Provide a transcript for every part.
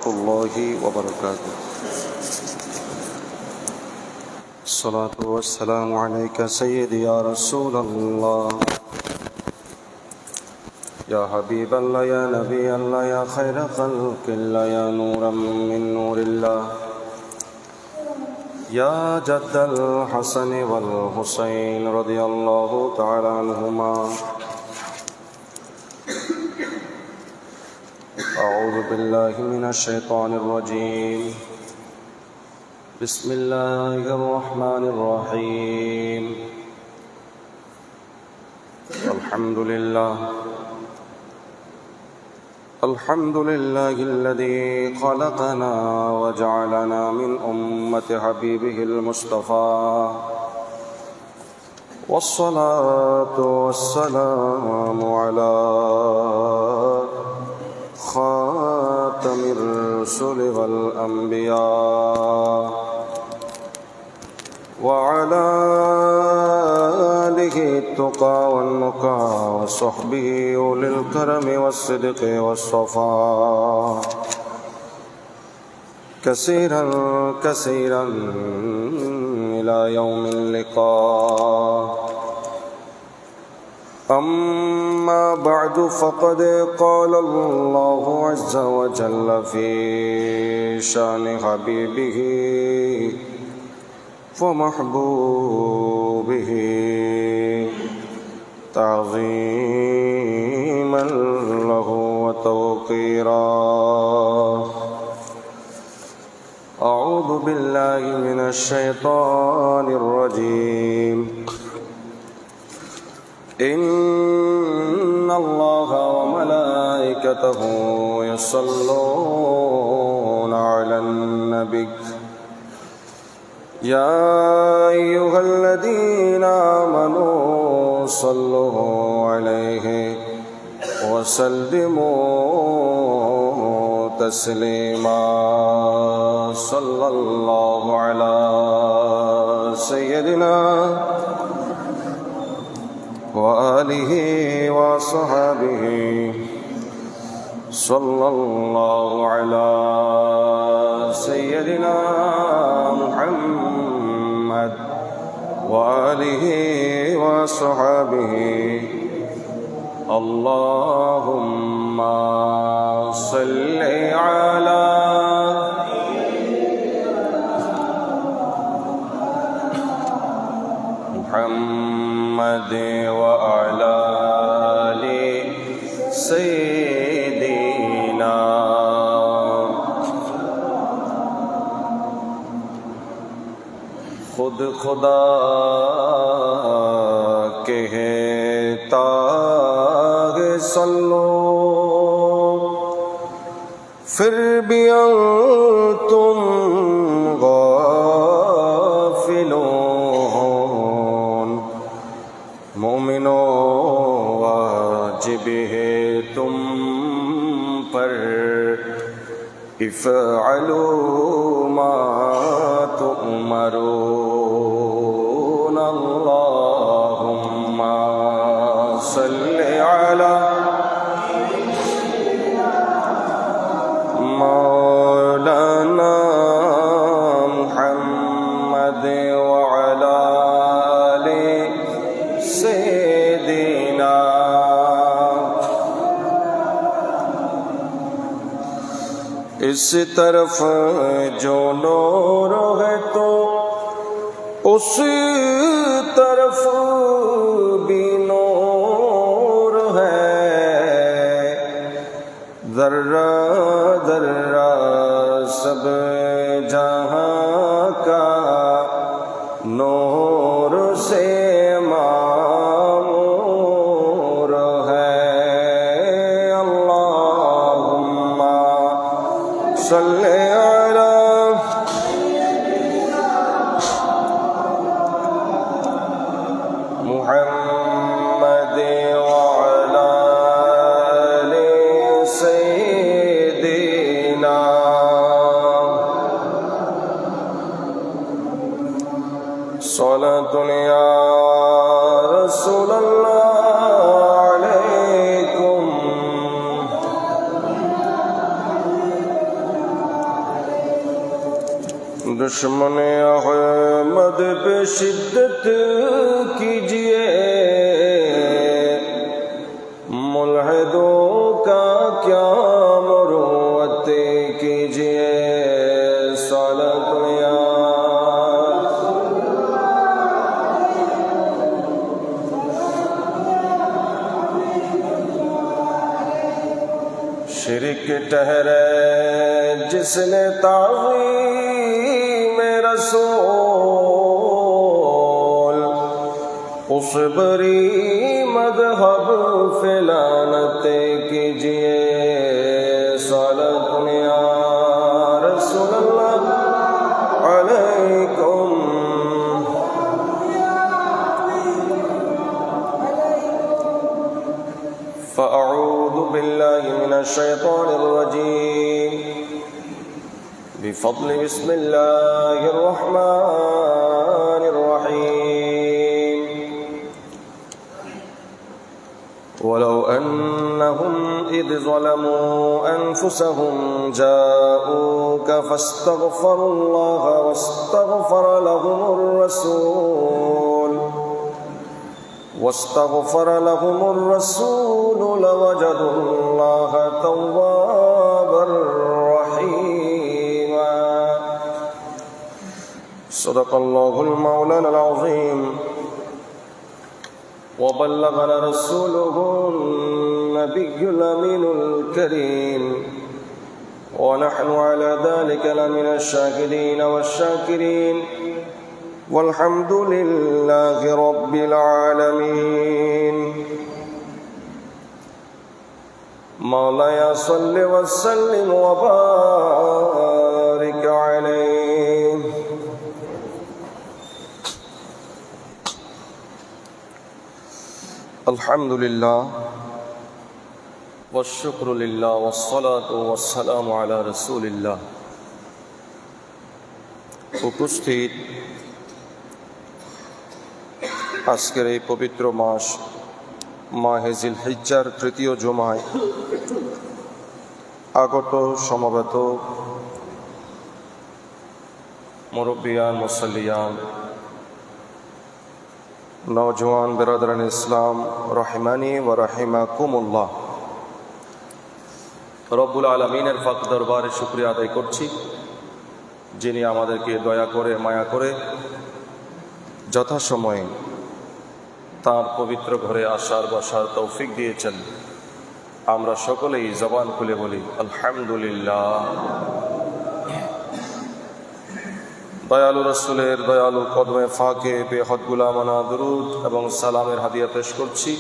الله وبركاته. الصلاة والسلام عليك سيدي يا رسول الله، يا حبيب الله، يا نبي الله، يا خير خلق الله، يا نورا من نور الله، يا جد الحسن والحسين رضي الله تعالى عنهما. أعوذ بالله من الشيطان الرجيم. بسم الله الرحمن الرحيم. الحمد لله الذي خلقنا وجعلنا من أمة حبيبه المصطفى، والصلاة والسلام على خاتم الرسل والأنبياء، وعلى آله التقى والنقى، وصحبه أولي الكرم والصدق والصفاء، كثيرا كثيرا إلى يوم اللقاء. أما بعد، فقد قال الله عز وجل في شأن حبيبه ومحبوبه تعظيما له وتوقيرا. أعوذ بالله من الشيطان الرجيم. إن الله وملائكته يصلون على النبي، يا أيها الذين آمنوا صلوا عليه وسلموا تسليما. صلى الله على سيدنا وآله وصحبه، صلى الله على سيدنا محمد وآله وصحبه. اللهم صل على محمد وعلى آل سيدنا. खुद खुदा कहता है सल्लो, फिर भी तुम गाफिलों। मोमिनो वाजिब है तुम पर, इफ़अलू मा तुअमरून। अल्लाहुम्मा सल्लि अला मौलाना मुहम्मद वअला आलि सय्यिदिना। इस तरफ जो नूर है तो उस तरफ भी नूर है, ज़र्रा ज़र्रा सब जहां का नूर से मामूर है। अल्लाहुम्मा सल्लि अला मुहम्मद वअला आलि सय्यिदिना। सलातुन या रसूलल्लाह अलैकुम दुश्मन अहमद पे शिद्दत कीजिए, मुल्हिदों का क्या मरूअत कीजिए। शिरक ठहरे जिसने ताज़ीम रसूल, उस बरी मज़हब फ़िलानत कीजिए। सल्लल्लाहु या रसूलल्लाह अलैकुम। फ़अऊज़ु बिल्लाहि मिनश शैतानिर रजीम। बिफ़ज़्लि बिस्मिल्लाहिर रहमानिर रहीम। वलौ अन्नहुम इज़ ज़लमू अनफुसहुम जाऊक फ़स्तग़फ़रुल्लाह वस्तग़फ़र लहुमुर रसूल लवजदुल्लाह तव्वाबर रहीमा। सदक़ल्लाहुल मौलाना अज़ीम व बल्लगना रसूलुहुन नबियुल अमीनुल करीम व नहनु अला ज़ालिका लमिनश शाहिदीन वश्शाकिरीन वल्हम्दुलिल्लाहि रब्बिल आलमीन। मौलाया सल्लि व सल्लिम व बारिक अलैहि। अल्हम्दुलिल्लाह वश्शुक्रु लिल्लाह वस्सलातु वस्सलामु अला रसूलिल्लाह। उपस्थित আজকের এই পবিত্র মাস মাহে জিলহিজ্জার তৃতীয় জুমায় আগত সমবেত মুরব্বিয়ান, মুসল্লিয়ান, নওজওয়ান বিরাদরান ইসলাম রাহিমানি ওয়া রাহিমাকুমুল্লাহ, রব্বুল আলামিনের পাক দরবারে শুকরিয়া আদায় করছি, যিনি আমাদেরকে দয়া করে মায়া করে যথাসময়ে তাঁর পবিত্র ঘরে আসার বসার তৌফিক দিয়েছেন। আমরা সকলেই জবান খুলে বলি আলহামদুলিল্লাহ। দয়ালু রসুলের দয়ালু কদমে ফাঁকে বেহদ গুলামানা দুরুদ এবং সালামের হাদিয়া পেশ করছি।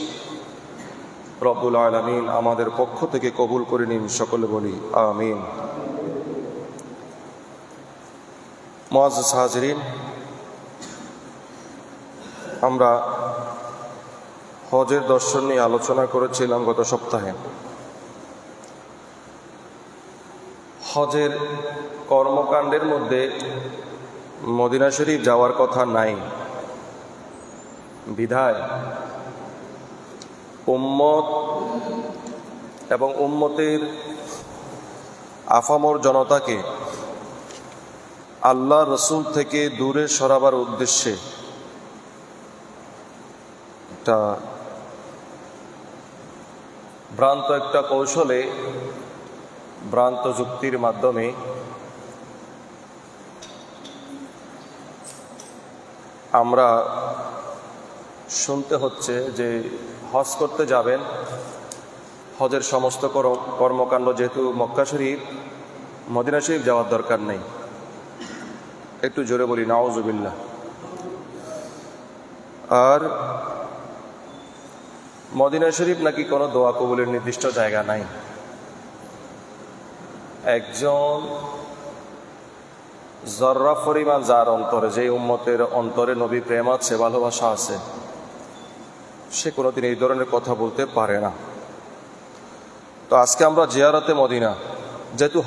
রব্বুল আলামিন আমাদের পক্ষ থেকে কবুল করে নিন, সকলে বলি আমিন। মুআজ্জাজ হাজিরিন, আমরা হজের দর্শন নিয়ে আলোচনা করেছিলাম গত সপ্তাহে। হজের কর্মকাণ্ডের মধ্যে মদিনা শরীফ যাওয়ার কথা নাই বিধায় উম্মত এবং উম্মতের আফামর জনতাকে আল্লাহ রসুল থেকে দূরে সরাবার উদ্দেশ্যে ভ্রান্ত একটা কৌশলে, ভ্রান্ত যুক্তির মাধ্যমে আমরা শুনতে হচ্ছে যে হজ করতে যাবেন, হজের সমস্ত কর্মকাণ্ড যেহেতু মক্কা শরীফ, মদিনা শরীফ যাওয়ার দরকার নেই। একটু জোরে বলি নাউজুবিল্লাহ। আর মদিনা শরীফ নাকি কোনো দোয়া কবুলের নির্দিষ্ট জায়গা নাই। একজন জর্রা পরিমাণ যার অন্তরে, যে উম্মতের অন্তরে নবী প্রেম আছে, ভালোবাসা আছে, সে কোনোদিন এই ধরনের কথা বলতে পারে না। তো আজকে আমরা জিয়ারতে মদিনা, যেহেতু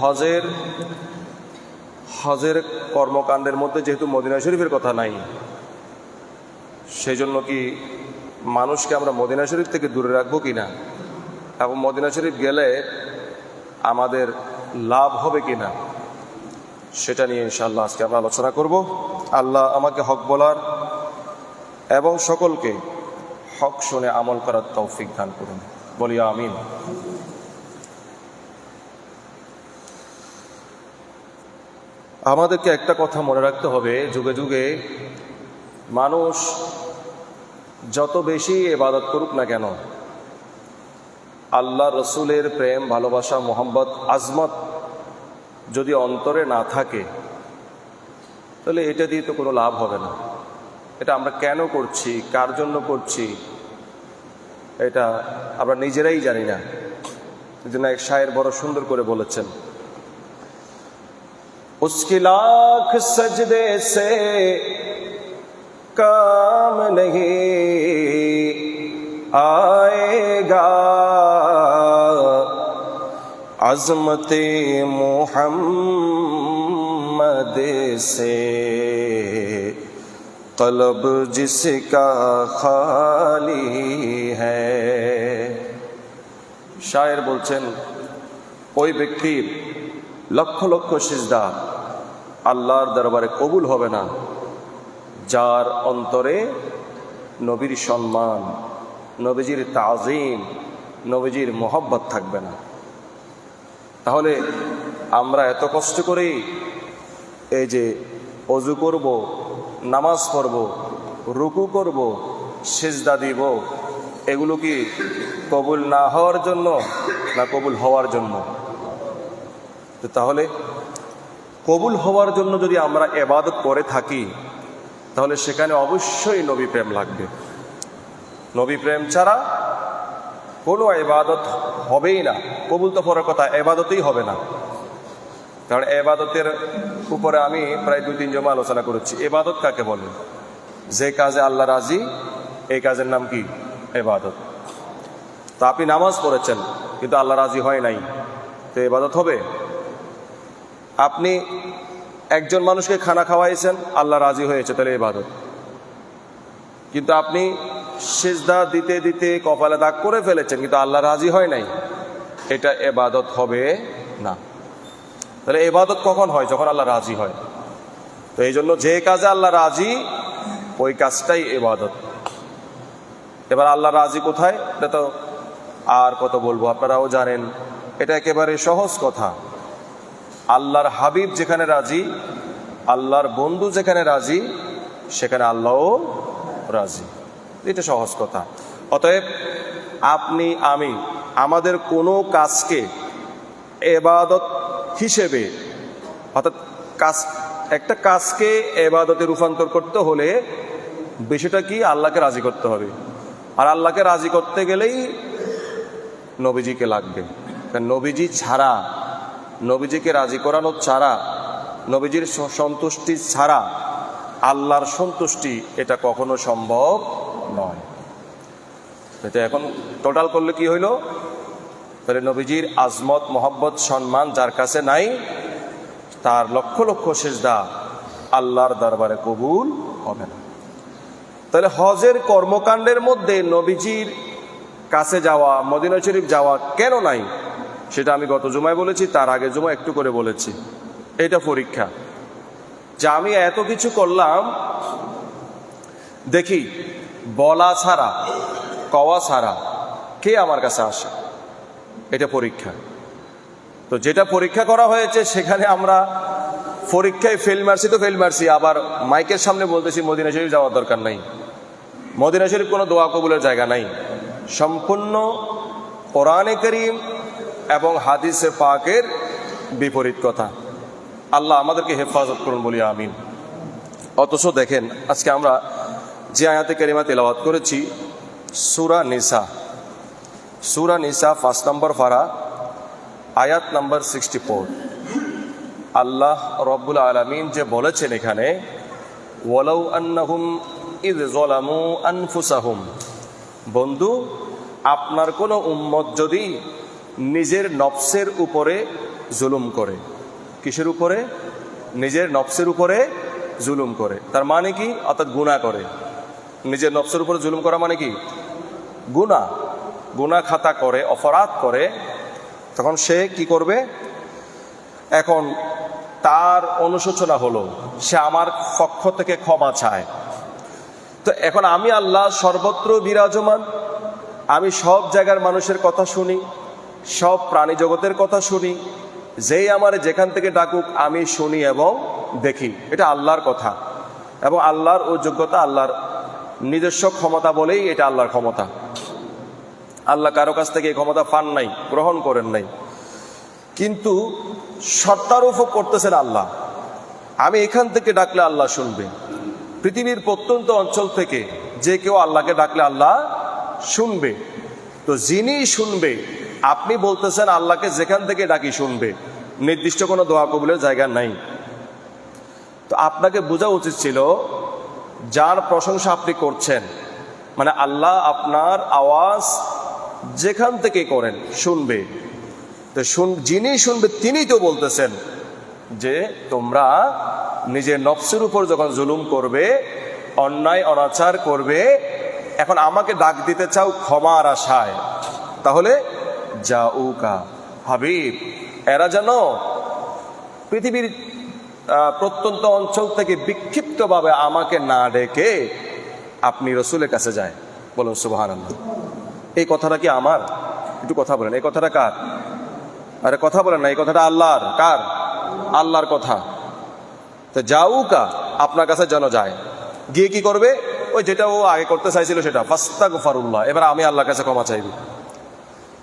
হজের কর্মকাণ্ডের মধ্যে যেহেতু মদিনা শরীফের কথা নাই, সেই জন্য কি মানুষকে আমরা মদিনা শরীফ থেকে দূরে রাখবো কিনা, এবং মদিনা শরীফ গেলে আমাদের লাভ হবে কিনা, সেটা নিয়ে ইনশাআল্লাহ আজকে আমরা আলোচনা করব। আল্লাহ আমাকে হক বলার এবং সকলকে হক শুনে আমল করার তৌফিক দান করুন, বলি আমিন। আমাদেরকে একটা কথা মনে রাখতে হবে, যুগে যুগে মানুষ যত বেশি ইবাদত করুক না কেন, আল্লাহ রসুলের প্রেম, ভালোবাসা, মোহাম্মত, আজমত যদি অন্তরে না থাকে, তাহলে এটা দিয়ে তো কোনো লাভ হবে না। এটা আমরা কেন করছি, কার জন্য করছি, এটা আমরা নিজেরাই জানি না। এই জন্য এক শায়ের বড় সুন্দর করে বলেছেন, उसकी लाख सजदे से काम नहीं आएगा, अज़मते मोहम्मद से तलब जिसका खाली है। शायर বলছেন, ওই ব্যক্তির লক্ষ লক্ষ সিজদা আল্লাহর দরবারে কবুল হবে না যার অন্তরে নবীর সম্মান, নবীজির তাজিম, নবীজির মোহব্বত থাকবে না। তাহলে আমরা এত কষ্ট করে এই যে অজু করব, নামাজ পড়ব, রুকু করব, সিজদা দিব, এগুলো কি কবুল না হওয়ার জন্য না কবুল হওয়ার জন্য? তাহলে কবুল হওয়ার জন্য যদি আমরা ইবাদত করে থাকি, তাহলে সেখানে অবশ্যই নবী প্রেম লাগবে। নবী প্রেম ছাড়া কোনো ইবাদত হবেই না। কবুল তো পরের কথা, ইবাদতই হবে না। কারণ ইবাদতের উপরে আমি প্রায় 2-3 জমা আলোচনা করেছি। ইবাদত কাকে বলে? যে কাজে আল্লাহ রাজি, এই কাজের নাম কি? ইবাদত। তা আপনি নামাজ পড়েছেন কিন্তু আল্লাহ রাজি হয় নাই, তো ইবাদত হবে? আপনি একজন মানুষকে খানা খাওয়াইছেন, আল্লাহ রাজি হয়েছে, তাহলে ইবাদত। কিন্তু আপনি সিজদা দিতে দিতে কপালে দাগ করে ফেলেছেন কিন্তু আল্লাহ রাজি হয় নাই, এটা ইবাদত হবে না। তাহলে ইবাদত কখন হয়? যখন আল্লাহ রাজি হয়। তো এই জন্য যে কাজে আল্লাহ রাজি, ওই কাজটাই ইবাদত। এবার আল্লাহ রাজি কোথায়, এটা তো আর কত বলবো, আপনারাও জানেন। এটা একেবারে সহজ কথা। আল্লাহর হাবিব যেখানে রাজি, আল্লাহর বন্ধু যেখানে রাজি, সেখানে আল্লাহও রাজি। এটা সহজ কথা। অতএব আপনি আমি আমাদের কোনো কাজকে ইবাদত হিসেবে, অর্থাৎ একটা কাজকে ইবাদতে রূপান্তর করতে হলে বিষয়টা কি? আল্লাহকে রাজি করতে হবে। আর আল্লাহকে রাজি করতে গেলেই নবীজিকে লাগবে। কারণ নবীজি ছাড়া, নবীজিকে রাজি করানো ছাড়া, নবীজির সন্তুষ্টি ছাড়া আল্লাহর সন্তুষ্টি এটা কখনো সম্ভব নয়। এটা এখন টোটাল করলে কি হইল? তাহলে নবীজির আজমত, মোহাব্বত, সম্মান যার কাছে নাই, তার লক্ষ লক্ষ সিজদা আল্লাহর দরবারে কবুল হবে না। তাহলে হজের কর্মকাণ্ডের মধ্যে নবীজির কাছে যাওয়া, মদিনা শরীফ যাওয়া কেন নাই, সেটা আমি গত জুমায় বলেছি, তার আগে জুমা একটু করে বলেছি। এটা পরীক্ষা যে আমি এত কিছু করলাম, দেখি বলা ছাড়া, কওয়া ছাড়া কে আমার কাছে আসে, এটা পরীক্ষা। তো যেটা পরীক্ষা করা হয়েছে সেখানে আমরা পরীক্ষায় ফেল মারছি তো ফেল মারছি, আবার মাইকের সামনে বলতেছি মদিনা শরীফ যাওয়ার দরকার নাই, মদিনা শরীফ কোনো দোয়া কবুলের জায়গা নাই। সম্পূর্ণ কোরআনে কারীম এবং হাদিসে পাকের বিপরীত কথা। আল্লাহ আমাদেরকে হেফাজত করুন, বলি আমিন। অথচ দেখেন আজকে আমরা যে আয়াতে কারিমা তেলাওয়াত করেছি, সূরা নিসা, সূরা নিসা 5 নম্বর পারা, আয়াত নাম্বার 64। আল্লাহ রব্বুল আলামিন যে বলেছেন এখানে, ওয়ালাউ আন্নাহুম ইয যালামু আনফুসাহুম, বন্ধু আপনার কোনো উম্মত যদি নিজের নফসের উপরে জুলুম করে। কিসের উপরে? নিজের নফসের উপরে জুলুম করে। তার মানে কি? অর্থাৎ গুনাহ করে। নিজের নফসের উপরে জুলুম করা মানে কি? গুনাহ। গুনাহ খাতা করে, অপরাধ করে, তখন সে কি করবে? এখন তার অনুশোচনা হলো, সে আমার পক্ষ থেকে ক্ষমা চায়। তো এখন আমি আল্লাহ সর্বত্র বিরাজমান, আমি সব জায়গার মানুষের কথা শুনি, সব প্রাণী জগতের কথা শুনি, যেই আমার যেখান থেকে ডাকুক আমি শুনি এবং দেখি। এটা আল্লাহর কথা এবং আল্লাহর ও যোগ্যতা, আল্লাহর নিজস্ব ক্ষমতা বলেই এটা আল্লাহর ক্ষমতা। আল্লাহ কারো কাছ থেকে এই ক্ষমতা পান নাই, গ্রহণ করেন নাই, কিন্তু সত্তারোপ করতেছেন আল্লাহ। আমি এখান থেকে ডাকলে আল্লাহ শুনবে, পৃথিবীর প্রত্যন্ত অঞ্চল থেকে যে কেউ আল্লাহকে ডাকলে আল্লাহ শুনবে। তো যিনি শুনবে, আপনি বলতেছেন আল্লাহকে যেখান থেকে ডাকি শুনবে, নির্দিষ্ট কোনো দোয়া কবুলের জায়গা নাই। তো আপনাকে বোঝা উচিত ছিল যার প্রশংসা আপনি করছেন, মানে আল্লাহ আপনার আওয়াজ যেখান থেকে করেন শুনবে। তো যিনি শুনবে তিনি তো বলতেছেন যে তোমরা নিজের নফসের উপর যখন জুলুম করবে, অন্যায় অনাচার করবে, এখন আমাকে ডাক দিতে চাও ক্ষমার আশায়, তাহলে জাউকা হাবিব, এরা যেন পৃথিবীর প্রত্যন্ত অঞ্চল থেকে বিক্ষিপ্তভাবে আমাকে না ডেকে আপনি রসুলের কাছে যায়। বলুন সুবহানাল্লাহ। এই কথাটা কি আমার? একটু কথা বলেন, এই কথাটা কার? আরে কথা বলেন না, এই কথাটা আল্লাহর। কার? আল্লাহর কথা। তো জাউকা, আপনার কাছে যেন যায়, গিয়ে কি করবে? ওই যেটা ও আগে করতে চাইছিল সেটা, ফাস্তাগফিরুল্লাহ, এবার আমি আল্লাহর কাছে ক্ষমা চাইব।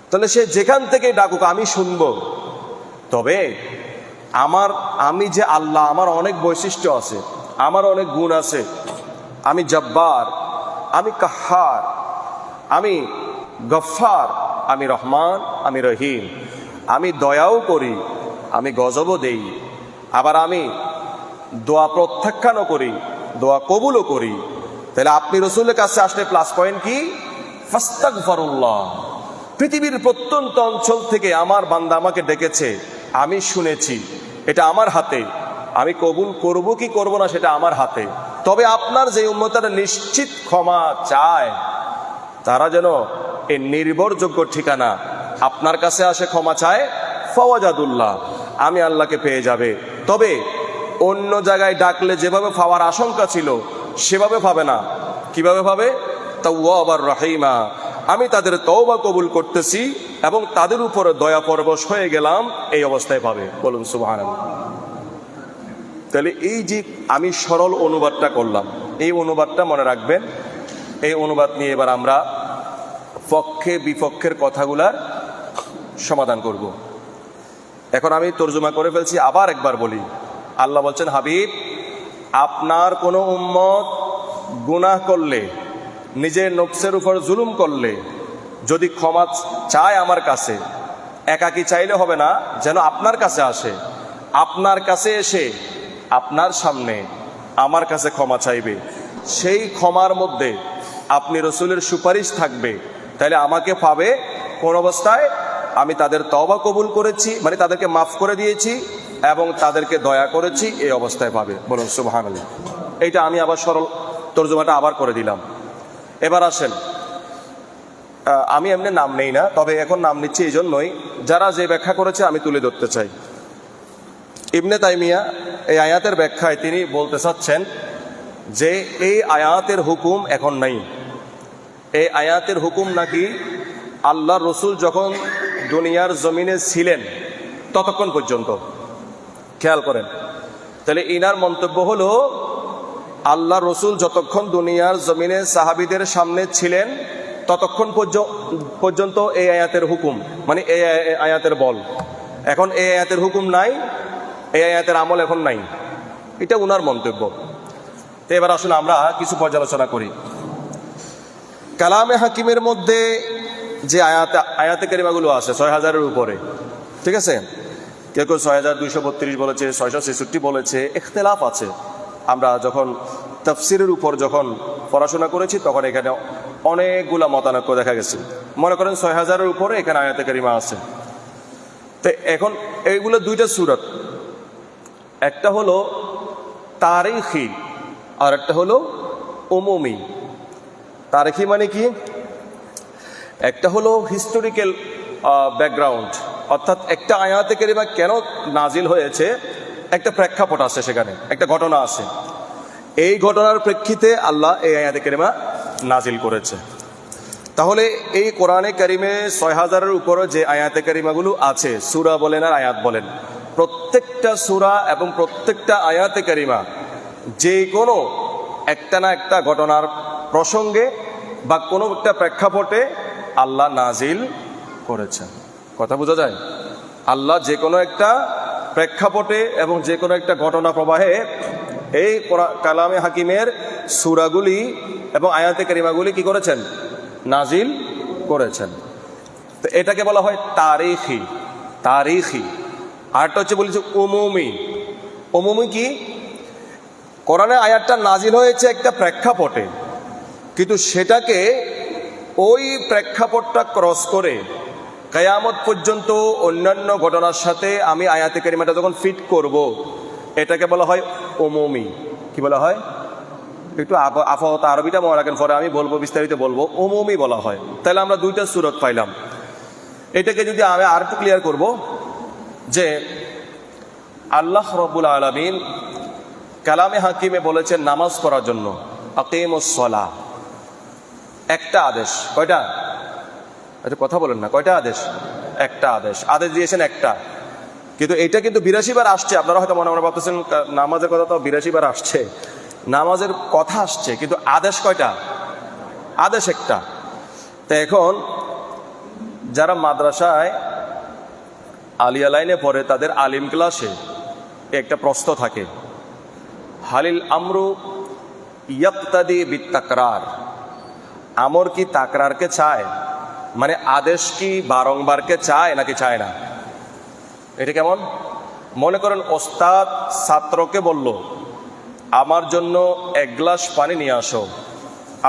তাহলে সে যেখান থেকে ডাকুক আমি শুনবো। তবে আমি যে আল্লাহ, আমার অনেক বৈশিষ্ট্য আছে, আমার অনেক গুণ আছে। আমি জব্বার, আমি কাহ্হার, আমি গফফার, আমি রহমান, আমি রহিম। আমি দয়াও করি, আমি গজবও দেই, আবার আমি দোয়া প্রত্যাখ্যানও করি, দোয়া কবুলও করি। তাহলে আপনি রসুলের কাছে আসলে প্লাস পয়েন্ট কি? ফাস্তাগফিরুল্লাহ। পৃথিবীর প্রত্যন্ত অঞ্চল থেকে আমার বান্দা আমাকে ডেকেছে, আমি শুনেছি, এটা আমার হাতে। আমি কবুল করব কি করব না সেটা আমার হাতে। তবে আপনার যে উম্মতেরা নিশ্চিত ক্ষমা চায়, তারা যেন এই নির্ভরযোগ্য ঠিকানা আপনার কাছে আসে, ক্ষমা চায়, ফাওয়াজাদুল্লাহ, আমি আল্লাহকে পেয়ে যাবে। তবে অন্য জায়গায় ডাকলে যেভাবে পাওয়ার আশঙ্কা ছিল সেভাবে পাবে না। কিভাবে পাবে? তাওয়াবার রহিমা, আমি তাদের তওবা কবুল করতেছি এবং তাদের উপরে দয়া পরবশ হয়ে গেলাম, এই অবস্থায় পাবে। বলুন সুবহানাল্লাহ। তাহলে এই যে আমি সরল অনুবাদটা করলাম, এই অনুবাদটা মনে রাখবেন। এই অনুবাদ নিয়ে এবার আমরা পক্ষে বিপক্ষের কথাগুলার সমাধান করব। এখন আমি তর্জমা করে ফেলছি, আবার একবার বলি। আল্লাহ বলছেন, হাবিব, আপনার কোনো উম্মত গুনাহ করলে, নিজের নফসের উপর জুলুম করলে, যদি ক্ষমা চায় আমার কাছে, একাকি চাইলে হবে না, যেন আপনার কাছে আসে। আপনার কাছে এসে আপনার সামনে আমার কাছে ক্ষমা চাইবে। সেই ক্ষমার মধ্যে আপনি রসুলের সুপারিশ থাকবে। তাহলে আমাকে পাবে কোন অবস্থায়? আমি তাদের তওবা কবুল করেছি, মানে তাদেরকে মাফ করে দিয়েছি এবং তাদেরকে দয়া করেছি, এই অবস্থায় পাবে। বলুন সুবহানাল্লাহ। এইটা আমি আবার সরল তর্জমাটা আবার করে দিলাম। এবার আসেন, আমি এমনি নাম নেই না, তবে এখন নাম নিচ্ছি এই জন্যই, যারা যে ব্যাখ্যা করেছে আমি তুলে ধরতে চাই। ইবনে তাইমিয়া এই আয়াতের ব্যাখ্যায় তিনি বলতে চাচ্ছেন যে এই আয়াতের হুকুম এখন নাই। এই আয়াতের হুকুম নাকি আল্লাহ রসুল যখন দুনিয়ার জমিনে ছিলেন ততক্ষণ পর্যন্ত। খেয়াল করেন, তাহলে ইনার মন্তব্য হলো আল্লাহ রসুল যতক্ষণ দুনিয়ার জমিনে সাহাবীদের সামনে ছিলেন ততক্ষণ পর্যন্ত এই আয়াতের হুকুম, মানে এই আয়াতের বল। এখন এই আয়াতের হুকুম নাই, এই আয়াতের আমল এখন নাই, এটা উনার মন্তব্য। তো এবার আসলে আমরা কিছু পর্যালোচনা করি। কালামে হাকিমের মধ্যে যে আয়াতে কারিমাগুলো আছে ৬,০০০-এর উপরে, ঠিক আছে, কেউ কেউ ৬,২৩২ বলেছে, ৬৬৬ বলেছে, ইখতিলাফ আছে। আমরা যখন তাফসিরের উপর যখন পড়াশোনা করেছি তখন এখানে অনেকগুলা মতানৈক্য দেখা গেছে। মনে করেন ৬,০০০-এর উপরে এখানে আয়াতে কারিমা আছে। তো এখন এইগুলো দুইটা সূরত, একটা হলো তারিখি আর একটা হলো উমুমি। তারিখি মানে কি? একটা হলো হিস্টোরিক্যাল ব্যাকগ্রাউন্ড, অর্থাৎ একটা আয়াতে কারিমা কেন নাজিল হয়েছে একটা প্রেক্ষাপট আছে, সেখানে একটা ঘটনা আছে। এই ঘটনার প্রেক্ষিতে আল্লাহ এই আয়াতে কারিমা নাজিল করেছে। তাহলে এই কোরআনে কারিমে ৬,০০০-এর উপরে যে আয়াতে কারিমাগুলো আছে, সূরা বলেন আর আয়াত বলেন, প্রত্যেকটা সূরা এবং প্রত্যেকটা আয়াতে কারিমা যে কোনো একটা না একটা ঘটনার প্রসঙ্গে বা কোনো একটা প্রেক্ষাপটে আল্লাহ নাজিল করেছেন। কথা বোঝা যায়? আল্লাহ যে কোনো একটা প্রেক্ষাপটে এবং যে কোনো একটা ঘটনা প্রবাহে এই কালামে হাকিমের সূরাগুলি এবং আয়াতে কারিমাগুলি কি করেছেন? নাজিল করেছেন। তো এটাকে বলা হয় তারিখি। তারিখি আরেকটা হচ্ছে বলেছে উমুমি। উমুমি কি? কোরআনের আয়াতটা নাজিল হয়েছে একটা প্রেক্ষাপটে, কিন্তু সেটাকে ওই প্রেক্ষাপটটা ক্রস করে কিয়ামত পর্যন্ত অন্যান্য ঘটনার সাথে আমি আয়াতে কারিমাটা যখন ফিট করব, এটাকে বলা হয় উমুমি। কি বলা হয়? একটু আপাতত আরবিটা মনে রাখেন, পরে আমি বলবো, বিস্তারিত বলবো। উমুমি বলা হয়। তাহলে আমরা দুইটা সূরত পাইলাম। এটাকে যদি আমি আর একটু ক্লিয়ার করব, যে আল্লাহ রাব্বুল আলামিন কালামে হাকিমে বলেছেন নামাজ পড়ার জন্য আকিমুস সালাহ, একটা আদেশ। কয়টা? আচ্ছা কথা বলেন না, কয়টা আদেশ? একটা আদেশ। আদেশ দিয়েছেন একটা, কিন্তু এটা কিন্তু ৮২ বার আসছে। আপনারা হয়তো মনে মনে ভাবতেছেন নামাজের কথা তো ৮২ বার আসছে, নামাজের কথা আসছে, কিন্তু আদেশ কয়টা? আদেশ একটা। তো এখন যারা মাদ্রাসায় আলিয়া লাইনে পড়ে, তাদের আলিম ক্লাসে একটা প্রশ্ন থাকে, হালিল আমরু ইয়াক্তাদি বিত্তাকরার, আমর কি তাকরারকে চায়? মানে আদেশ কি বারংবারকে চায় নাকি চায় না? এটা কেমন? মনে করেন ওস্তাদ ছাত্রকে বলল, আমার জন্য ১ গ্লাস পানি নিয়ে আসো।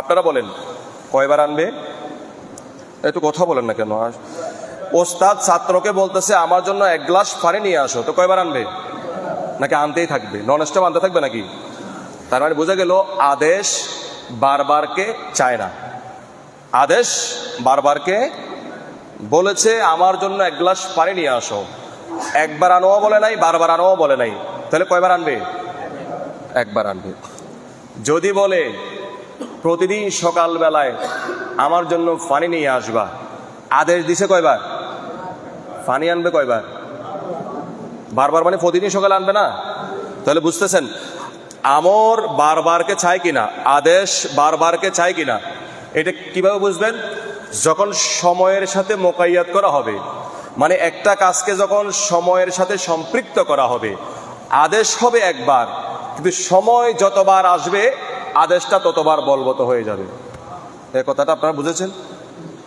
আপনারা বলেন কয়বার আনবে? একটু কথা বলেন না কেন? ওস্তাদ ছাত্রকে বলতেছে আমার জন্য ১ গ্লাস পানি নিয়ে আসো, তো কয়বার আনবে? নাকি আনতেই থাকবে? নন স্টপ আনতে থাকবে নাকি? তার মানে বোঝা গেল আদেশ বারবারকে চায় না। আদেশ বারবারকে বলেছে আমার জন্য ১ গ্লাস পানি নিয়ে আসো, একবার আনোও বলে নাই, বারবার আনোও বলে নাই, তাহলে কয়বার আনবে? একবার আনবে। যদি বলে প্রতিদিন সকালবেলায় আমার জন্য পানি নিয়ে আসবা, আদেশ দিছে কয়বার? পানি আনবে কয়বার? বারবার, মানে প্রতিদিন সকালে আনবে না। তাহলে বুঝতেছেন আমর বারবারকে চায় কিনা, আদেশ বারবারকে চায় কিনা। এটা কিভাবে বুঝবেন? যখন সময়ের সাথে মোকাইয়াত করা হবে, মানে একটা কাজকে যখন সময়ের সাথে সম্পৃক্ত করা হবে, আদেশ হবে একবার, কিন্তু সময় যতবার আসবে আদেশটা ততবার বলবৎ হয়ে যাবে। এই কথাটা আপনারা বুঝেছেন?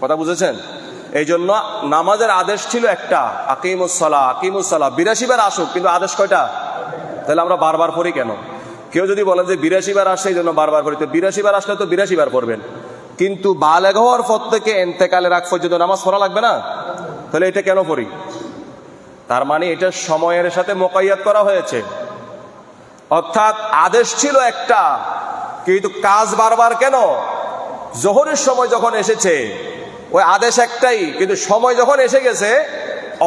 কথা বুঝেছেন? এই জন্য নামাজের আদেশ ছিল একটা, আকিমুস সালাহ, আকিমুস সালাহ। ৮২ বার আসুক, কিন্তু আদেশ কয়টা? তাহলে আমরা বারবার পড়ি কেন? কেউ যদি বলেন যে ৮২ বার আসে এই জন্য বারবার পড়ি, তো ৮২ বার আসলে তো ৮২ বার পড়বেন, কিন্তু বালেগ হওয়ার পর থেকে এন্তেকালের আগ পর্যন্ত নামাজ পড়া লাগবে না? তাহলে এটা কেন পড়ি? তার মানে এটা সময়ের সাথে মোকাইয়াত করা হয়েছে। অর্থাৎ আদেশ ছিল একটা, কিন্তু কাজ বারবার কেন? জোহরের সময় যখন এসেছে ওই আদেশ একটাই, কিন্তু সময় যখন এসে গেছে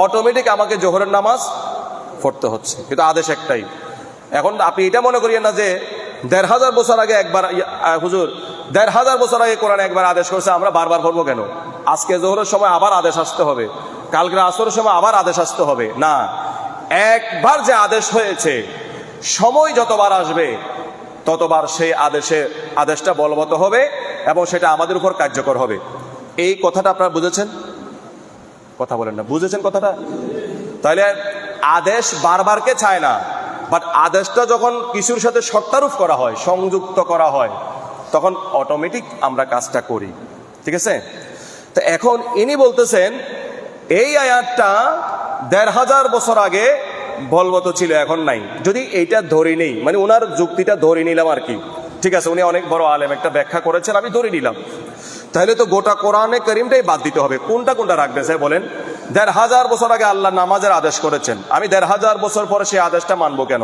অটোমেটিক আমাকে জোহরের নামাজ পড়তে হচ্ছে, কিন্তু আদেশ একটাই। এখন আপনি এটা মনে করিয়েন না যে ১৫০০ বছর আগে একবার, হুজুর ১৫০০ বছর আগে কোরআন একবার আদেশ করছে, আমরা বারবার পড়বো কেন? আজকে জোহরের সময় আবার আদেশ আসতে হবে, কালকে আসরের সময় আবার আদেশ আসতে হবে না। একবার যে আদেশ হয়েছে, সময় যতবার আসবে ততবার সেই আদেশটা বলবৎ হবে এবং সেটা আমাদের উপর কার্যকর হবে। এই কথাটা আপনারা বুঝেছেন? কথা বলেন না, বুঝেছেন কথাটা? তাহলে আদেশ বারবারকে চায় না, বাট আদেশটা যখন কিছুর সাথে শর্তারোপ করা হয়, সংযুক্ত করা হয়, তখন অটোমেটিক আমরা কাজটা করি। ঠিক আছে? তো এখন ইনি বলতেছেন এই আয়াতটা ১৫০০ বছর আগে বলবৎ ছিল, এখন নাই। যদি এইটা ধরে নেই, মানে ওনার যুক্তিটা ধরে নিলাম আর কি, ঠিক আছে, উনি অনেক বড় আলেম, একটা ব্যাখ্যা করেছেন, আমি ধরে নিলাম, তাহলে তো গোটা কোরআনে কারীমটাই বাদ দিতে হবে। কোনটা কোনটা রাখবে স্যার বলেন? ১৫০০ বছর আগে আল্লাহ নামাজের আদেশ করেছেন, আমি ১৫০০ বছর পরে সেই আদেশটা মানবো কেন?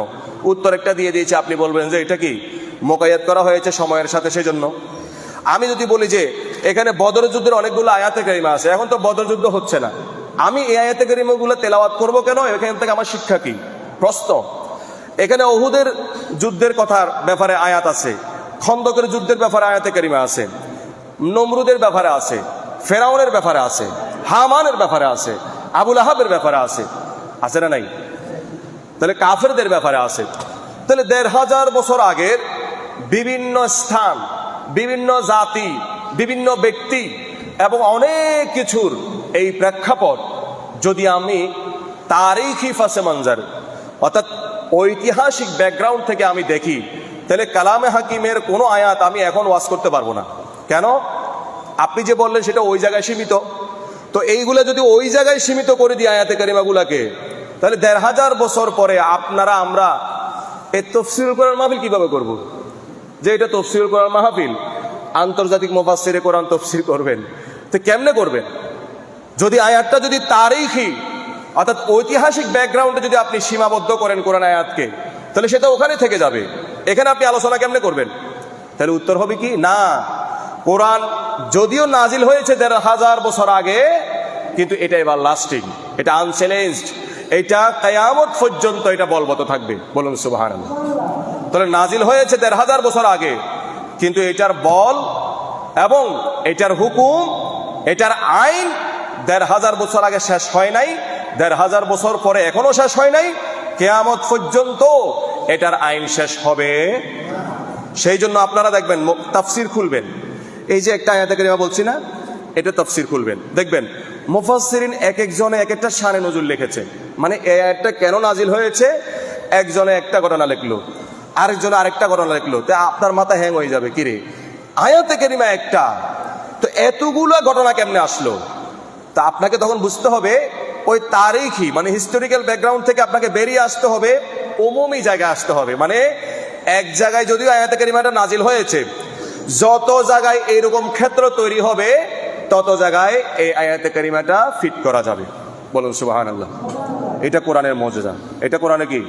উত্তর একটা দিয়ে দিয়েছি, আপনি বলবেন যে এটা কি মোকাইয়াত করা হয়েছে সময়ের সাথে, সেই জন্য। আমি যদি বলি যে এখানে বদর যুদ্ধের অনেকগুলো আয়াতে কারিমা আছে, এখন তো বদর যুদ্ধ হচ্ছে না, আমি এই আয়াতে কারিমাগুলো তেলাওয়াত করবো কেন? এখান থেকে আমার শিক্ষা কি? প্রশ্ন। এখানে উহুদের যুদ্ধের কথার ব্যাপারে আয়াত আছে, খন্দকের যুদ্ধের ব্যাপারে আয়াতে কারিমা আছে, নমরুদের ব্যাপারে আছে, ফেরাউনের ব্যাপারে আছে, হামানের ব্যাপারে আছে, আবুল আহাবের ব্যাপারে আছে, আছে না নাই? তাহলে কাফেরদের ব্যাপারে আছে। তাহলে ১৫০০ বছর আগের বিভিন্ন স্থান, বিভিন্ন জাতি, বিভিন্ন ব্যক্তি এবং অনেক কিছুর এই প্রেক্ষাপট যদি আমি তারিখি ফাসে মঞ্জার অর্থাৎ ঐতিহাসিক ব্যাকগ্রাউন্ড থেকে আমি দেখি, তাহলে কালামে হাকিমের কোনো আয়াত আমি এখন ওয়াজ করতে পারবো না। কেন? আপনি যে বললেন সেটা ওই জায়গায় সীমিত, তো এইগুলা যদি ওই জায়গায় সীমিত করে দিই আয়াতে কারিমাগুলাকে, তাহলে ১৫০০ বছর পরে আপনারা আমরা এই তফসিরুল কোরআন মাহফিল কিভাবে করব? যে এটা তফসিরুল কোরআন মাহফিল, আন্তর্জাতিক মুফাসসিরে কোরআন তফসির করবেন, তো কেমনে করবেন? যদি আয়াতটা যদি তারিখি অর্থাৎ ঐতিহাসিক ব্যাকগ্রাউন্ডে যদি আপনি সীমাবদ্ধ করেন কোরআন আয়াতকে, তাহলে সেটা ওখানে থেকে যাবে। এখানে আপনি আলোচনা কেমনে করবেন? তাহলে উত্তর হবে কি না, কোরআন যদিও নাজিল হয়েছে ১৫০০ বছর আগে, কিন্তু এটা এবার লাস্টিং, এটা আনচ্যালেঞ্জড, এটা কিয়ামত পর্যন্ত এটা বলবৎ থাকবে। বলুন সুবহানাল্লাহ। তাহলে নাজিল হয়েছে ১৫০০ বছর আগে, কিন্তু এটার বল এবং এটার হুকুম, এটার আইন ১৫০০ বছর আগে শেষ হয় নাই, ১৫০০ বছর পরে এখনো শেষ হয় নাই, কিয়ামত পর্যন্ত এটার আইন শেষ হবে। সেই জন্য আপনারা দেখবেন তাফসির খুলবেন, এই যে একটা আয়াতে কারিমা বলছি না, এটা তাফসির খুলবেন, দেখবেন মুফাসসিরিন এক একজনে এক একটা শানে নজুল লিখেছে। মানে এই আয়াতটা কেন নাজিল হয়েছে, একজনে একটা ঘটনা লিখলো, আরেকজনে আরেকটা ঘটনা লিখলো, তা আপনার মাথা হ্যাং হয়ে যাবে, কিরে আয়াতে কারিমা একটা, তো এতগুলো ঘটনা কেমনে আসলো? তা আপনাকে তখন বুঝতে হবে ওই তারিখি মানে হিস্টোরিক্যাল ব্যাকগ্রাউন্ড থেকে আপনাকে বেরিয়ে আসতে হবে, উমুমি জায়গায় আসতে হবে। মানে এক জায়গায় যদিও আয়াতে কারিমাটা নাজিল হয়েছে, যত জায়গায় এইরকম ক্ষেত্র তৈরি হবে তত জায়গায় এই আয়াতে কারিমাটা ফিট করা যাবে। বলুন সুবহানাল্লাহ। এটা কোরআনের মুজিজা, এটা কোরআনে কি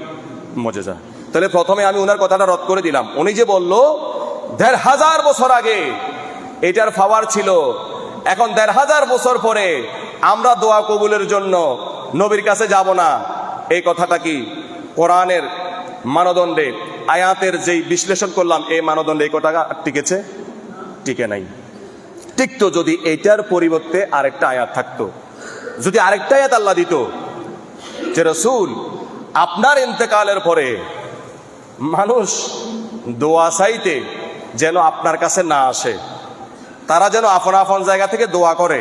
মুজিজা। তাহলে প্রথমে আমি ওনার কথাটা রদ করে দিলাম। উনি যে বলল ১৫০০ বছর আগে এটার পাওয়ার ছিল, এখন ১৫০০ বছর পরে আমরা দোয়া কবুলের জন্য নবীর কাছে যাব না, এই কথাটা কি কোরআনের মানদণ্ডে আয়াতের যেই বিশ্লেষণ করলাম এই মানদণ্ডে এই কথাটা টিকেছে? টিকে নাই। টিকতো যদি এটার পরিবর্তে আরেকটা আয়াত থাকতো, যদি আরেকটা আয়াত আল্লাহ দিত যে রাসূল আপনার ইন্তেকালের পরে মানুষ দোয়া চাইতে যেন আপনার কাছে না আসে, তারা যেন আপন আপন জায়গা থেকে দোয়া করে,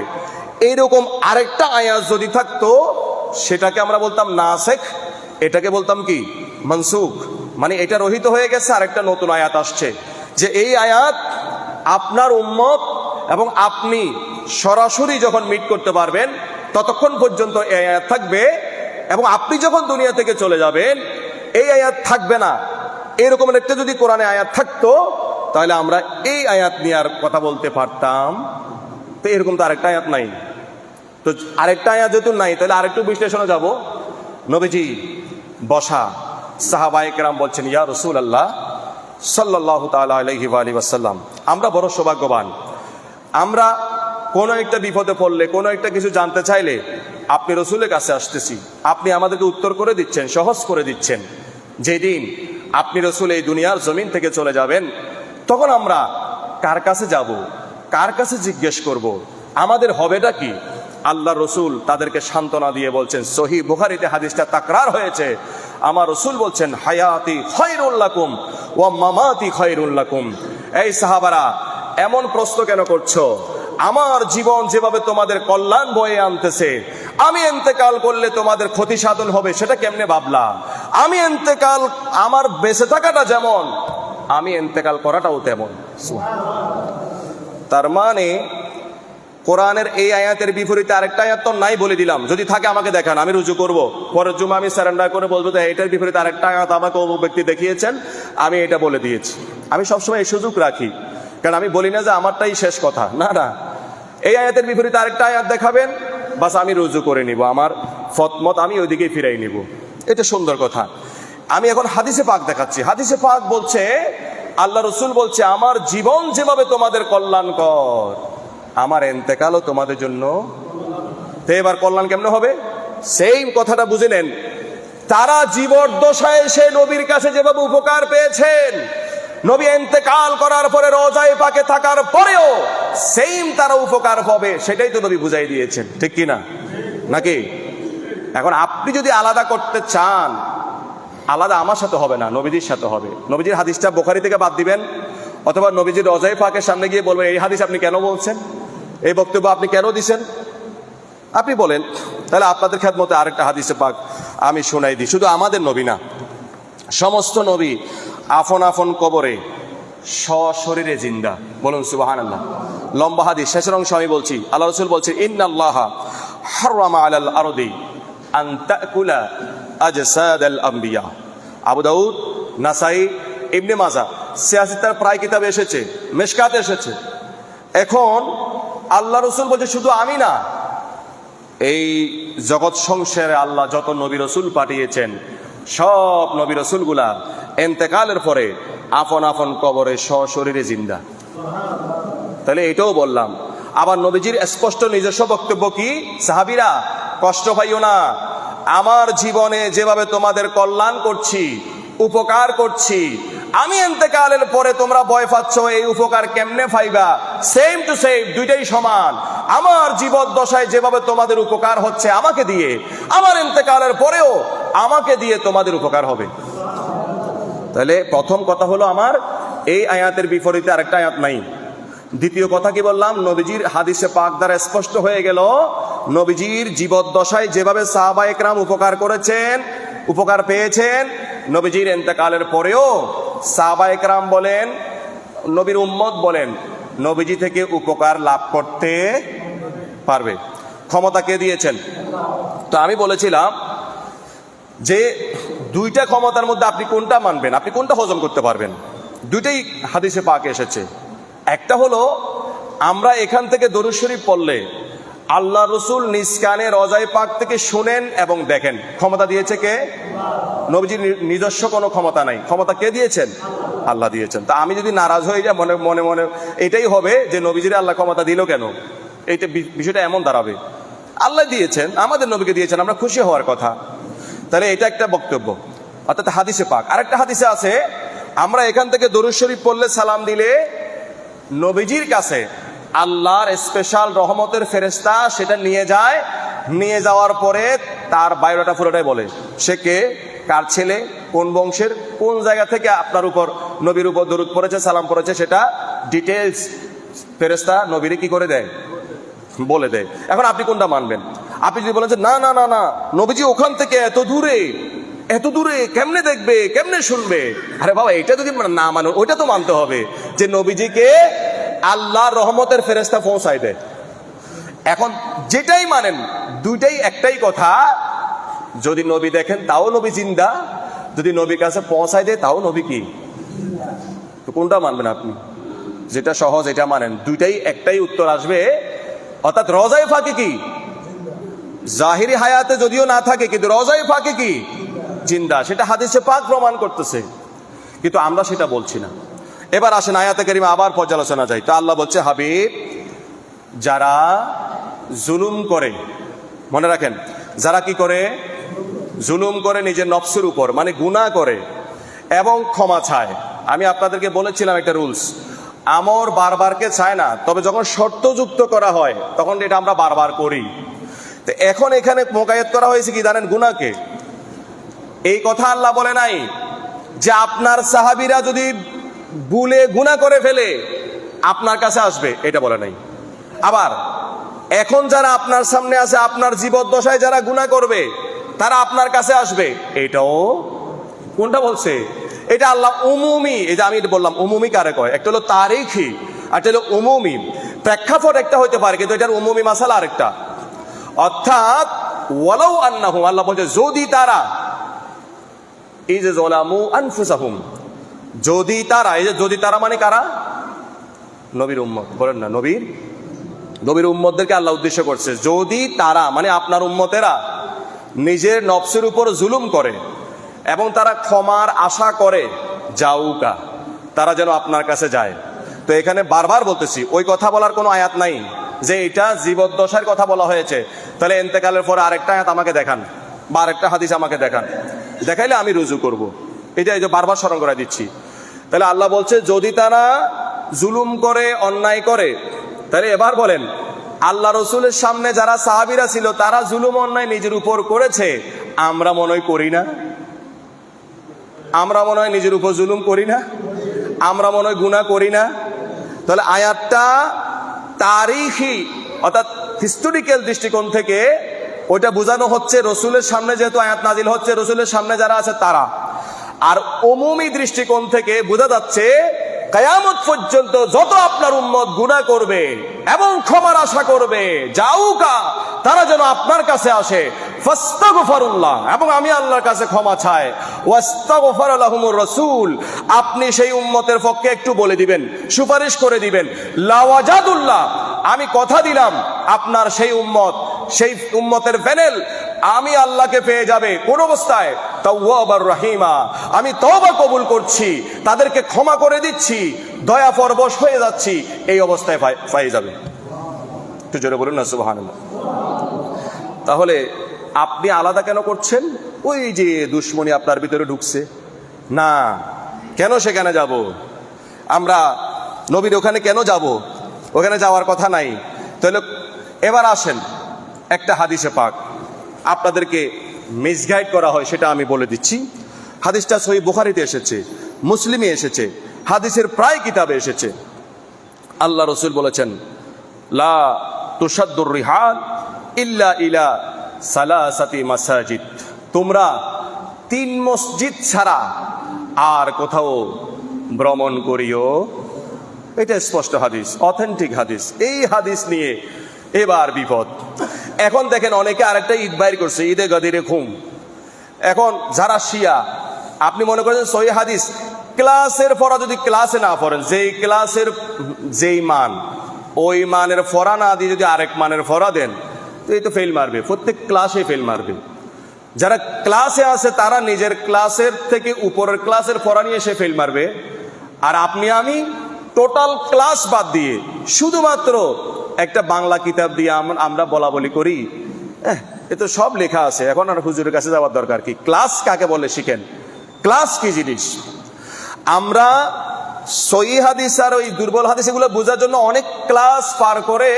এইরকম আরেকটা আয়াত যদি থাকতো, সেটাকে আমরা বলতাম নাসেখ, এটাকে বলতাম কি মনসুখ। মানে এটা রহিত হয়ে গেছে, আরেকটা নতুন আয়াত আসছে, যে এই আয়াত আপনার উম্মত এবং আপনি সরাসরি যখন মিট করতে পারবেন ততক্ষণ পর্যন্ত এই আয়াত থাকবে, এবং আপনি যখন দুনিয়া থেকে চলে যাবেন এই আয়াত থাকবে না। এরকম একটা যদি কোরআনে আয়াত থাকতো তাহলে আমরা এই আয়াত নিয়ে আর কথা বলতে পারতাম। তো এরকম তো আরেকটা আয়াত নাই, তো আরেকটা আয়াত যেহেতু নাই তাহলে আরেকটু বিশ্লেষণে যাব। নবীজি বসা, সাহাবায়ে কেরাম বলছেন ইয়া রাসূলুল্লাহ সাল্লাল্লাহু তাআলা আলাইহি ওয়া আলিহি ওয়াসাল্লাম, আমরা বড় সৌভাগ্যবান, আমরা কোনো একটা বিপদে পড়লে, কোনো একটা কিছু জানতে চাইলে আপনি রসুলের কাছে আসতেছি, আপনি আমাদেরকে উত্তর করে দিচ্ছেন, সহজ করে দিচ্ছেন। যেদিন আপনি রসুল এই দুনিয়ার জমিন থেকে চলে যাবেন তখন আমরা কার কাছে যাব, কার কাছে জিজ্ঞেস করব, আমাদের হবেটা কি? আল্লাহ রসুল তাদেরকে সান্ত্বনা দিয়ে বলছেন, সহিহ বুখারীতে হাদিসটা তাকরার হয়েছে, আমার রসুল বলছেন হায়াতি খায়রুল লাকুম ওয়া মামাতি খায়রুল লাকুম। এই সাহাবারা এমন প্রশ্ন কেন করছো? আমার জীবন যেভাবে তোমাদের কল্যাণ বয়ে আনতেছে, আমি ইন্তেকাল করলে তোমাদের ক্ষতি সাধন হবে সেটা কেমনে ভাবলা? আমি ইন্তেকাল, আমার বেঁচে থাকাটা যেমন, আমি ইন্তেকাল করাটাও তেমন। তার মানে কোরআনের এই আয়াতের বিপরীতে আরেকটা আয়াত তো নাই বলে দিলাম, যদি থাকে আমাকে দেখান, আমি রুজু করব, পরের জুমা আমি সারেন্ডার করে বলবো যে এটার বিপরীতে আরেকটা আয়াত আমাকে অমুক ব্যক্তি দেখিয়েছেন, আমি এটা বলে দিয়েছি। আমি সবসময় এই সুযোগ রাখি, কারণ আমি বলি না যে আমারটাই শেষ কথা, না না, এই আয়াতের বিপরীতে আরেকটা আয়াত দেখাবেন, বাস আমি রুজু করে নিব, আমার ফতমত আমি ওইদিকেই ফিরাই নিব, এটা সুন্দর কথা। আমি এখন হাদিসে পাক দেখাচ্ছি। হাদিসে পাক বলছে, আল্লাহ রসুল বলছে আমার জীবন যেভাবে তোমাদের কল্যাণকর, আমার ইন্তেকালও তোমাদের জন্য। তো এবার কল্যাণ কেমনে হবে? সেই কথাটা বুঝে নেন। তারা জীবদ্দশায় সে নবীর কাছে যেভাবে উপকার পেয়েছেন, নবী ইন্তেকাল করার পরে রওজায়ে পাকে থাকার পরেও সেম তারা উপকার পাবে, সেটাই তো নবী বুঝাই দিয়েছেন, ঠিক কি না? নাকি? এখন আপনি যদি আলাদা করতে চান, আলাদা আমার সাথে হবে না, নবীজির সাথে হবে। নবীজির হাদিসটা বুখারী থেকে বাদ দিবেন, অথবা নবীজির রওজায়ে পাকের সামনে গিয়ে বলবেন এই হাদিস আপনি কেন বলছেন, এই বক্তব্য আপনি কেন দিছেন, আপনি বলেন। তাহলে আপনাদের খেদমতে আরেকটা হাদিসে পাক আমি শোনাই দিই। শুধু আমাদের নবী না, সমস্ত নবী আফন আফন কবরে সশরীরে জিন্দা। বলুন সুবহানাল্লাহ। লম্বা হাদিস, শেষের অংশ আমি বলছি। আল্লাহ রাসূল বলছেন ইন্নাল্লাহা হারামা আলাল আরদি আন তাকুলা আজসাদাল আম্বিয়া। আবু দাউদ, নাসাই, ইবনে মাজাহ, সিয়াসিতার প্রায় কিতাবে এসেছে, মিশকাতে এসেছে। এখন আল্লাহ রাসূল বলছে শুধু আমি না, এই জগৎ সংসারে আল্লাহ যত নবী রাসূল পাঠিয়েছেন সব নবী রাসূলগুলা ইন্তেকালের পরে আপন আপন কবরে সশরীরে জিন্দা। তাহলে এটাও বললাম। আবার নবীজির স্পষ্ট নিজস্ব বক্তব্য কি, সাহাবীরা কষ্ট পাইও না, আমার জীবনে যেভাবে তোমাদের কল্যাণ করছি, উপকার করছি, আমি ইন্তেকালের পরে তোমরা ভয় পাচ্ছ এই উপকার কেমনে পাইবা, সেম টু সেম, দুইটাই সমান। আমার জীবদ্দশায় যেভাবে তোমাদের উপকার হচ্ছে আমাকে দিয়ে, আমার ইন্তেকালের পরেও আমাকে দিয়ে তোমাদের উপকার হবে। তাহলে প্রথম কথা হলো আমার এই আয়াতের বিপরীতে আরেকটা আয়াত নাই। দ্বিতীয় কথা কি বললাম, নবীজির হাদিসে পাক দ্বারা স্পষ্ট হয়ে গেল, নবীজির জীবদ্দশায় যেভাবে সাহাবায়ে কেরাম উপকার করেছেন, উপকার পেয়েছেন, নবীজির ইন্তেকালের পরেও সাহাবায়ে কেরাম বলেন, নবীর উম্মত বলেন, নবীজি থেকে উপকার লাভ করতে পারবে। ক্ষমতা কে দিয়েছেন? তো আমি বলেছিলাম যে দুইটা ক্ষমতার মধ্যে আপনি কোনটা মানবেন, আপনি কোনটা হজম করতে পারবেন, দুইটাই হাদিসে পাকে এসেছে। একটা হলো আমরা এখান থেকে দরুদ শরীফ পড়লে আল্লাহ রসুল নিজ কানে রওজায়ে পাক থেকে শুনেন এবং দেখেন। ক্ষমতা দিয়েছে কে? নবীজির নিজস্ব কোনো ক্ষমতা নাই, ক্ষমতা কে দিয়েছেন? আল্লাহ দিয়েছেন। তা আমি যদি নারাজ হয়ে যাই, মনে মনে মনে এটাই হবে যে নবীজির আল্লাহ ক্ষমতা দিল কেন, এইটা বিষয়টা এমন দাঁড়াবে। আল্লাহ দিয়েছেন, আমাদের নবীকে দিয়েছেন, আমরা খুশি হওয়ার কথা। তাহলে এটা একটা বক্তব্য, অর্থাৎ হাদিসে পাক। আরেকটা হাদিসে আছে আমরা এখান থেকে দরুদ শরীফ পড়লে, সালাম দিলে নবীজির কাছে আল্লাহর স্পেশাল রহমতের ফেরেশতা সেটা নিয়ে যায়, নিয়ে যাওয়ার পরে তার বায়োডাটা পুরোটাই বলে, সে কে, কার ছেলে, কোন বংশের, কোন জায়গা থেকে আপনার উপর নবীর উপর দরুদ পড়েছে, সালাম পড়েছে, সেটা ডিটেলস ফেরেশতা নবীরে কি করে দেয়, বলে দেয়। এখন আপনি কোনটা মানবেন? আপনি যদি বলেন যে না না না না, নবীজি ওখান থেকে এত দূরে, এত দূরে কেমনে দেখবে, কেমনে শুনবে, আরে বাবা এটা যদি না মানে ওইটা তো মানতে হবে যে নবীজিকে আল্লাহর রহমতের ফেরেশতা পৌঁছায় দেয়। এখন যেটাই মানেন, দুইটাই একটাই কথা, যদি নবী দেখেন তাও নবী জিন্দা, যদি নবীর কাছে পৌঁছায় দেয় তাও নবী কি। তো কোনটা মানবেন আপনি? যেটা সহজ এটা মানেন, দুইটাই একটাই উত্তর আসবে। অর্থাৎ রওজায়ে পাকে কি জাহিরি হায়াতে যদিও না থাকে, কিন্তু রওজায়ে পাকে কি জিন্দা, সেটা হাদিসে পাক প্রমাণ করতেছে, কিন্তু আমরা সেটা বলছি না। এবার আসেন আয়াতে কারিমা আবার পর্যালোচনা যাই। তো আল্লাহ বলছে, হাবিব, যারা জুলুম করে, মনে রাখেন, যারা কি করে, জুলুম করে নিজের নফসের উপর, মানে গুনাহ করে এবং ক্ষমা চায়। আমি আপনাদেরকে বলেছিলাম একটা রুলস, আমর বারবারকে চায় না, তবে যখন শর্তযুক্ত করা হয় তখন এটা আমরা বারবার করি। তো এখন এখানে মোকায়েত করা হয়েছে কি জানেন, গুনাহকে। এই কথা আল্লাহ বলে নাই যে আপনার সাহাবীরা যদি ভুলে গুনাহ করে ফেলে আপনার কাছে আসবে, এটা বলে নাই। আবার এখন যারা আপনার সামনে আছে, আপনার জীবদ্দশায় যারা গুনাহ করবে তারা আপনার কাছে আসবে, এটাও কোনটা বলছে? এটা আল্লাহ উমুমি। এই যে আমি বললাম উমুমি কারে কয়, একটা হলো তারিখি, একটা হলো উমুমি। প্রেক্ষাপট একটা হইতে পারে, কিন্তু এটার উমুমি মাসালা আরেকটা। অর্থাৎ ওয়ালাউ আন্নাহুম, আল্লাহ বলছে যদি তারা, এই যে যালামু আনফুসাহুম, যদি তারা, এই যে যদি তারা মানে কারা? নবীর উম্মত, বলেন না, নবীর উম্মতদেরকে আল্লাহ উদ্দেশ্য করছে। যদি তারা মানে আপনার উম্মতেরা নিজের নফসের উপর জুলুম করে এবং তারা ক্ষমার আশা করে, যাউকা, তারা যেন আপনার কাছে যায়। তো এখানে বারবার বলতেছি, ওই কথা বলার কোনো আয়াত নাই যে এটা জীবদ্দশার কথা বলা হয়েছে। তাহলে ইন্তেকালের পরে আরেকটা আয়াত আমাকে দেখান, বা আরেকটা হাদিস আমাকে দেখান। দেখাইলে আমি রুজু করব। এটা এই যে বারবার স্মরণ করে দিচ্ছি। তাহলে আল্লাহ বলছে যদি তারা জুলুম করে, অন্যায় করে, তাহলে এবার বলেন আল্লাহ রসুলের সামনে যারা সাহাবীরা ছিল তারা জুলুম অন্যায় নিজের উপর করেছে, আমরা মনে হয় করি না? আমরা মনে হয় নিজের উপর জুলুম করি না? আমরা মনে হয় গুনাহ করি না? তাহলে আয়াতটা তারিখি অর্থাৎ হিস্টোরিক্যাল দৃষ্টিকোণ থেকে ওইটা বোঝানো হচ্ছে রসুলের সামনে যেহেতু আয়াত নাজিল হচ্ছে, রসুলের সামনে যারা আছে তারা। আর উমুমি দৃষ্টিকোণ থেকে বোঝা যাচ্ছে কিয়ামত পর্যন্ত যত আপনার উম্মত গুনাহ করবে এবং ক্ষমার আশা করবে, যাউকা তারা যেন আপনার কাছে আসে, ফাস্তাগফিরুল্লাহ, এবং আমি আল্লাহর কাছে ক্ষমা চাই, ওয়াস্তাগফার লাহুমুর রাসূল, আপনি সেই উম্মতের পক্ষে একটু বলে দিবেন, সুপারিশ করে দিবেন, লাওয়াজাদুল্লাহ, আমি কথা দিলাম আপনার সেই উম্মত, সেই উম্মতের প্যানেল আমি আল্লাহকে পেয়ে যাবে কোন অবস্থায়? তাওয়াবার রহিমা, আমি তওবা কবুল করছি, তাদেরকে ক্ষমা করে দিচ্ছি, দয়া পরবশ হয়ে যাচ্ছি, এই অবস্থায় পেয়ে যাবে। একটু জোরে বলুন না সুবহানাল্লাহ। তাহলে আপনি আলাদা কেন করছেন? ওই যে দুশ্মনী আপনার ভিতরে ঢুকছে না, কেন সেখানে যাব? আমরা নবীর ওখানে কেন যাব? ওখানে যাওয়ার কথা নাই। তাহলে এবার আসেন একটা হাদিসে পাক আপনাদেরকে মিসগাইড করা হয় সেটা আমি বলে দিচ্ছি। হাদিসটা সহিহ বুখারীতে এসেছে, মুসলিমে এসেছে, হাদিসের প্রায় কিতাবে এসেছে। আল্লাহ রসুল বলেছেন লা তুশাদ্দুর রিহাল ইল্লা ইলা সালাসাতি মাসাজিদ, তোমরা 3 মসজিদ ছাড়া আর কোথাও ভ্রমণ করিও। এটা স্পষ্ট হাদিস, অথেন্টিক হাদিস। এই হাদিস নিয়ে এবার বিপদ। এখন দেখেন অনেকে আরেকটা ঈদ বাইর করছে, ঈদে গাদিরে খুম। এখন যারা শিয়া, আপনি মনে করেন সহিহ হাদিস ক্লাসের পড়া যদি ক্লাসে না পড়েন, যেই ক্লাসের যেই মান, ওই মানের ফরা না দিয়ে যদি আরেক মানের ফরা দেন তো এই তো ফেল মারবে, প্রত্যেক ক্লাসে ফেল মারবে। যারা ক্লাসে আছে তারা নিজের ক্লাসের থেকে উপরের ক্লাসের ফরা নিয়ে সে ফেল মারবে, আর আপনি আমি টোটাল ক্লাস বাদ দিয়ে শুধুমাত্র একটা বাংলা কিতাব দিয়ে আমরা বলা বলি করি, এ তো সব লেখা আছে, এখন আর হুজুরের কাছে যাওয়ার দরকার কি? ক্লাস কাকে বলে শিখেন, ক্লাস কি জিনিস। আমরা সহিহ হাদিস আর ওই দুর্বল হাদিস এগুলো বোঝার জন্য অনেক ক্লাস পার করে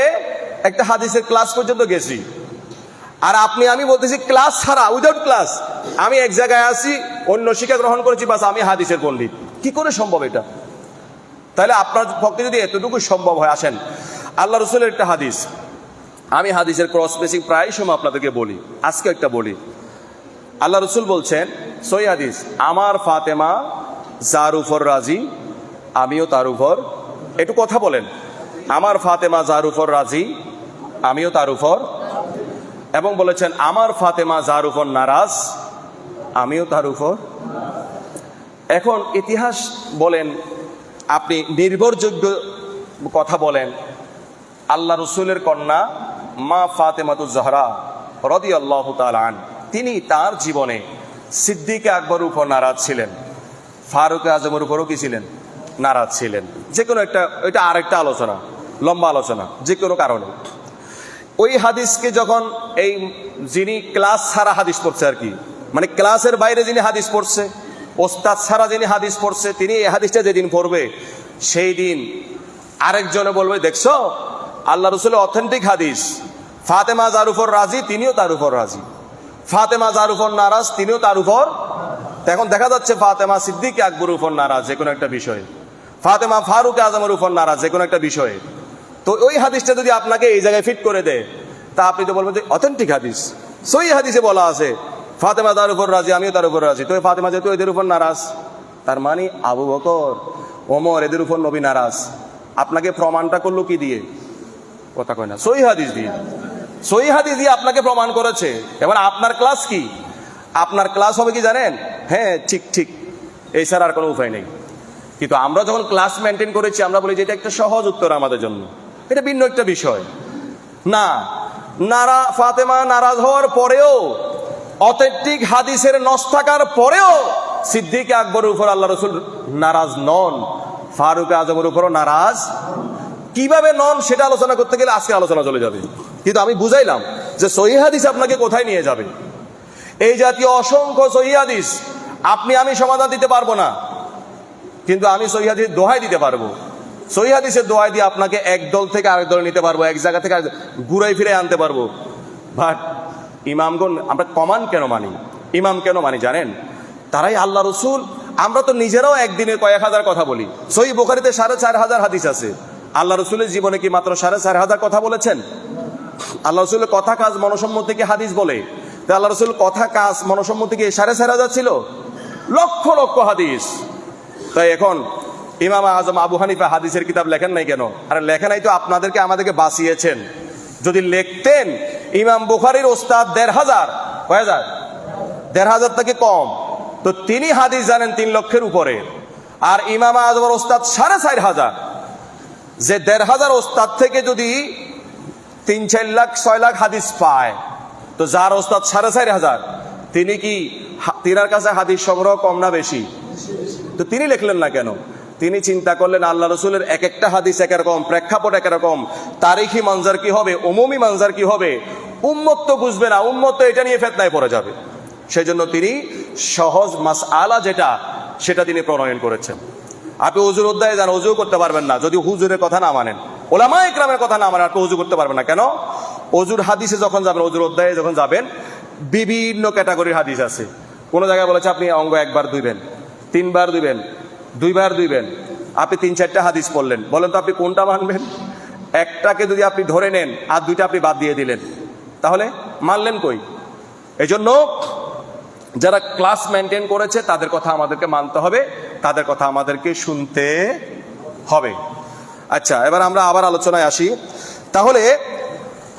একটা হাদিসের ক্লাস পর্যন্ত গেছি। আর আপনি আমি বলতেছি ক্লাস ছাড়া, উইদাউট ক্লাস আমি এক জায়গায় আছি, অন্য শিক্ষা গ্রহণ করেছি, বাস আমি হাদিসের পণ্ডিত। কি করে সম্ভব এটা? তাহলে আপনার পক্ষে যদি এতটুকু সম্ভব হয়, আসেন আল্লাহ রসুলের একটা হাদিস, আমি হাদিসের ক্রস বেসিং প্রায় সময় আপনাদেরকে বলি, আজকে একটা বলি। আল্লাহ রসুল বলছেন সহিহ হাদিস, আমার ফাতেমা যার উপর রাজি আমিও তার উপর, একটু কথা বলেন, আমার ফাতেমা যার উপর রাজি আমিও তার উপর, এবং বলেছেন আমার ফাতেমা যার উপর নারাজ আমিও তার উপর। এখন ইতিহাস বলেন, আপনি নির্ভরযোগ্য কথা বলেন, আল্লাহ রসুলের কন্যা মা ফাতেমাতুজ জাহরা রাদিয়াল্লাহু তাআলা আনহা, তিনি তার জীবনে সিদ্দিক আকবরের উপর নারাজ ছিলেন, ফারুক আজমের উপরও কি ছিলেন? নারাজ ছিলেন। যে কোনো একটা, এটা আরেকটা আলোচনা, লম্বা আলোচনা, যে কোনো কারণে। ওই হাদিসকে যখন এই যিনি ক্লাস ছাড়া হাদিস পড়ছে আর কি, মানে ক্লাসের বাইরে যিনি হাদিস পড়ছে, ওস্তাদ ছাড়া যিনি হাদিস পড়ছে, তিনি এই হাদিসটা যেদিন পড়বে সেই দিন আরেকজনে বলবে দেখছো আল্লাহ রসুলের অথেন্টিক হাদিস, ফাতেমা যার উপর রাজি তিনিও তার উপর রাজি, ফাতেমা যার উপর নারাজ তিনিও তার উপর। এখন দেখা যাচ্ছে ফাতেমা সিদ্দিক আকবরের উপর নারাজ যে কোনো একটা বিষয়ে, ফাতেমা ফারুক আজমের উপর নারাজ যে কোনো একটা বিষয়ে। তো ওই হাদিসটা যদি আপনাকে এই জায়গায় ফিট করে দেয়, তা আপনি তো বলবেন যে অথেন্টিক হাদিস, সহিহ হাদিসে বলা আছে ফাতেমা তার উপর রাজি আমিও তার উপর রাজি। তো ফাতেমা যেহেতু এদের উপর নারাজ, তার মানে আবু বকর ওমর এদের উপর নবী নারাজ। আপনাকে প্রমাণটা করলো কি দিয়ে? কথা কয় না, সহিহ হাদিস দিয়ে। সহিহ হাদিস দিয়ে আপনাকে প্রমাণ করেছে। এবার আপনার ক্লাস কি? আপনার ক্লাস হবে কি জানেন? হ্যাঁ ঠিক ঠিক, এই ছাড়া আর কোনো উপায় নেই। কিন্তু আমরা যখন ক্লাস মেনটেন করেছি, আমরা বলি যে এটা একটা সহজ উত্তর আমাদের জন্য, এটা ভিন্ন একটা বিষয় না। ফাতেমা নারাজ হওয়ার পরেও, অথেন্টিক হাদিসের নস থাকার পরেও সিদ্দিক আকবরের উপর আল্লাহ রসুল নারাজ নন, ফারুক আজমের উপরও নারাজ। কিভাবে নন সেটা আলোচনা করতে গেলে আজকে আলোচনা চলে যাবে, কিন্তু আমি বুঝাইলাম যে সহিহ হাদিস আপনাকে কোথায় নিয়ে যাবে। এই জাতীয় অসংখ্য সহিহ হাদিস আপনি আমি সমাধান দিতে পারবো না, কিন্তু আমি সহিহ হাদিসের দোহাই দিতে পারবো। সহিহ হাদিসের দোহাই দিয়ে আপনাকে এক দল থেকে আরেক দলে নিতে পারবো, এক জায়গা থেকে ঘুরাই ফিরে আনতে পারবো। বাট ইমামগণ আমরা কমান কেন মানি, ইমাম কেন মানি জানেন? তারাই আল্লাহ রসুল। আমরা তো নিজেরাও একদিনে কয়েক হাজার কথা বলি। সহিহ বুখারীতে 4,500 হাদিস আছে। আল্লাহ রসুলের জীবনে কি মাত্র 4,500 কথা বলেছেন? আল্লাহ রসুলের কথা কাজ মনসম্মতি কি হাদিস বলে? তাই আল্লাহ রসুল কথা কাজ মনসম্মতি কি 4,500 ছিল? লক্ষ লক্ষ হাদিস। তাই এখন ইমাম আজম আবু হানিফা হাদিসের কিতাব লেখেন নাই কেন? আরে লেখেন নাই তো আপনাদেরকে আমাদেরকে বাঁচিয়েছেন। যদি লিখতেন ইমাম বুখারীর ওস্তাদ 1,500, কয় হাজার? 1,500 থেকে কম, তো তিনি হাদিস জানেন 3 লক্ষের উপরে। আর ইমাম আজমের ওস্তাদ 4,500। যে 1,500 ওস্তাদ থেকে যদি 3-4 লাখ 6 লাখ হাদিস পায়, তো যার ওস্তাদ 4,500 তিনি কি তিনার কাছে হাদিস সংগ্রহ কম না বেশি? তো তিনি লিখলেন না কেন? তিনি চিন্তা করলেন আল্লাহ রসুলের এক একটা হাদিস এক রকম, প্রেক্ষাপট এক রকম, তারিখি মঞ্জার কি হবে, উমুমি মঞ্জার কি হবে, উম্মত তো বুঝবে না, উম্মত তো এটা নিয়ে ফিতনায় পড়ে যাবে। সেই জন্য তিনি সহজ মাসআলা যেটা, সেটা তিনি প্রণয়ন করেছেন। আপনি ওযুর অধ্যায়ে যান, ওযু করতে পারবেন না যদি হুজুরের কথা না মানেন, ওলামায়ে কেরামের কথা না মানেন, আপনি ওযু করতে পারবেন না। কেন? ওযুর হাদিসে যখন যাবেন, ওযুর অধ্যায়ে যখন যাবেন, বিভিন্ন ক্যাটাগরির হাদিস আছে। কোনো জায়গায় বলেছে আপনি অঙ্গ 1 বার ধুইবেন, 3 বার ধুইবেন, 2 বার ধুইবেন। আপনি 3-4টা হাদিস পড়লেন, বলেন তো আপনি কোনটা মানবেন? একটাকে যদি আপনি ধরে নেন আর 2টা আপনি বাদ দিয়ে দিলেন, তাহলে মানলেন কই? এই জন্য যারা ক্লাস মেনটেন করেছে তাদের কথা আমাদেরকে মানতে হবে, তাদের কথা আমাদেরকে শুনতে হবে। আচ্ছা, এবার আমরা আবার আলোচনায় আসি। তাহলে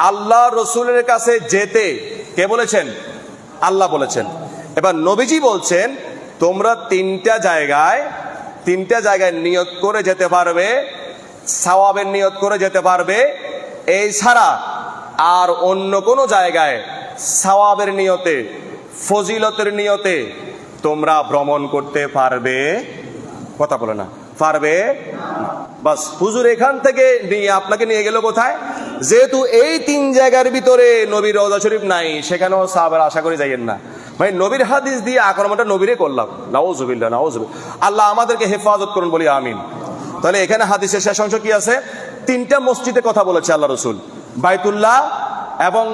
আল্লাহ রসুলের কাছে যেতে কে বলেছেন? আল্লাহ বলেছেন। এবার নবীজি বলছেন তোমরা 3টা জায়গায় নিয়ত করে যেতে পারবে, সওয়াবের নিয়ত করে যেতে পারবে। এই ছাড়া আর অন্য কোনো জায়গায় সওয়াবের নিয়তে, ফজিলতের নিয়তে তোমরা ভ্রমণ করতে পারবে? কথা বলে না, পারবে। বাস, হুজুর এখান থেকে নিয়ে আপনাকে নিয়ে গেল কোথায়? যেহেতু এই 3 জায়গার ভিতরে নবীর রওজা শরীফ নাই, সেখানেও সাহাবারা আশা করে যাইয়েন না। ভাই নবীর হাদিস দিয়ে আক্রমণটা নবীরে করলাম, নাউজুবিল্লাহ নাউজুবিল্লাহ। আল্লাহ আমাদেরকে হেফাজত করুন বলি আমিন। তাহলে এখানে হাদিসের শেষ অংশ কি আছে? 3টা মসজিদের কথা বলেছে আল্লাহ রসুল, বাইতুল্লাহ এবং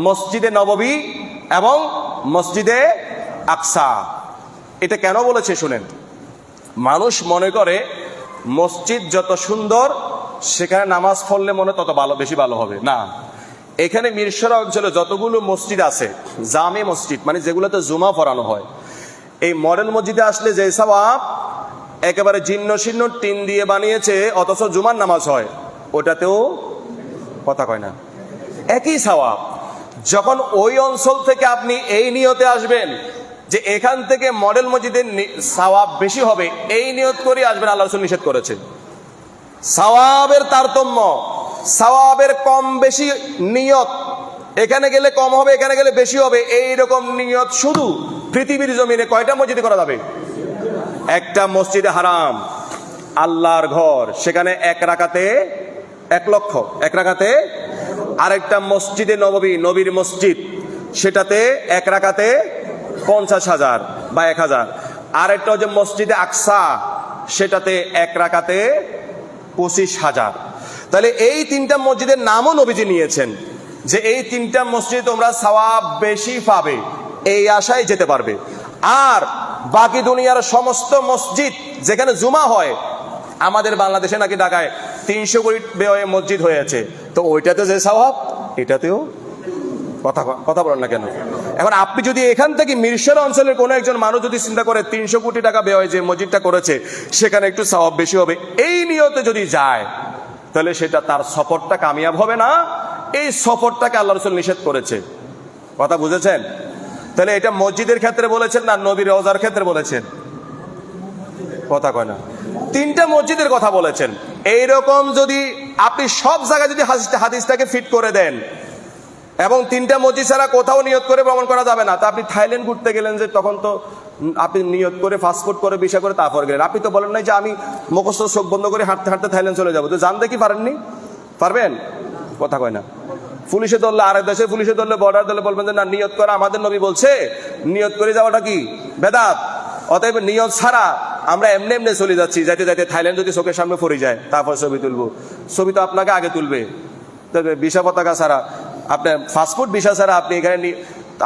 মসজিদে নববী এবং মসজিদে আকসা। এটা কেন বলেছে শুনেন। মানুষ মনে করে মসজিদ যত সুন্দর সেখানে নামাজ পড়লে মনে তত ভালো, বেশি ভালো হবে। না, এখানে মিরসরা অঞ্চলে যতগুলো মসজিদ আছে, জামে মসজিদ মানে যেগুলোতে জুমা পড়ানো হয়, এই মডেল মসজিদে আসলে যে সওয়াব একেবারে জীর্ণ শীর্ণ টিন দিয়ে বানিয়েছে অথচ জুমার নামাজ হয়, ওটাতেও কথা কয় না, একই সওয়াব। যখন ওই অঞ্চল থেকে আপনি এই নিয়তে আসবেন যে এখান থেকে মডেল মসজিদের সওয়াব বেশি হবে, এই নিয়ত করে আসবেন, আল্লাহ রাসূল নিষেধ করেছে। সওয়াবের তারতম্য, সওয়াবের কম বেশি নিয়ত, এখানে গেলে কম হবে, এখানে গেলে বেশি হবে, এইরকম নিয়ত শুধু পৃথিবীর জমিনে কয়টা মসজিদে করা যাবে? একটা মসজিদে হারাম, আল্লাহর ঘর, সেখানে 1 রাকাতে 1 লক্ষ, 1 রাকাতে। আরেকটা মসজিদে নববী, নবীর মসজিদ, সেটাতে 1 রাকাতে 50,000 বা 1,000। আরেকটা হচ্ছে মসজিদে আকসা, সেটাতে 1 রাকাতে 25,000। তাহলে এই 3টা মসজিদের নামও নবীজি নিয়েছেন যে এই 3টা মসজিদ তোমরা সওয়াব বেশি পাবে, এই আশায় যেতে পারবে। আর বাকি দুনিয়ার সমস্ত মসজিদ যেখানে জুমা হয়, আমাদের বাংলাদেশে নাকি ঢাকায় 300 কোটি ব্যয়ে মসজিদ হয়েছে, তো ওইটাতে যে সওয়াব এটাতেও কথা বলেন না কেন? এখন আপনি যদি এখান থেকে মিরসরা অঞ্চলের কোনো একজন মানুষ যদি চিন্তা করে 300 কোটি টাকা ব্যয় যে মসজিদটা করেছে সেখানে একটু সওয়াব বেশি হবে, এই নিয়তে যদি যায়, তাহলে সেটা তার সফরটা কামিয়াব হবে না। এই সফরটাকে আল্লাহ রাসূল নিষেধ করেছে। কথা বুঝেছেন? তাহলে এটা মসজিদের ক্ষেত্রে বলেছেন না নবীর রওজার ক্ষেত্রে বলেছেন? কথা কয় না। 3টা মসজিদের কথা বলেছেন। এইরকম যদি আপনি সব জায়গায় যদি হাদিসটাকে ফিট করে দেন এবং 3টা মসজিদ ছাড়া কোথাও নিয়ত করে ভ্রমণ করা যাবে না, তা আপনি থাইল্যান্ড ঘুরতে গেলেন, যে তখন তো আপনি নিয়ত করে পাসপোর্ট করে ভিসা করে তারপর গেলেন, আপনি তো বলেন নাই যে আমি মুখস্থ চোখ বন্ধ করে হাঁটতে হাঁটতে থাইল্যান্ড চলে যাবো, তো জানতে কি পারেননি? পারবেন? কথা কয় না। পুলিশে ধরলে, আরেক দেশে পুলিশে ধরলে, বর্ডার ধরলে বলবেন যে না নিয়ত করা আমাদের নবী বলছে, নিয়ত করে যাওয়াটা কি বেদাত। অতএব নিয়ত ছাড়া আমরা এমনি এমনি চলে যাচ্ছি, যাইতে যাইতে থাইল্যান্ড যদি চোখের সামনে পড়ে যায় তারপর ছবি তুলবো। ছবি তো আপনাকে আগে তুলবে, তবে ভিসা পতাকা ছাড়া, আপনার ফাস্টফুড ভিসা ছাড়া আপনি এখানে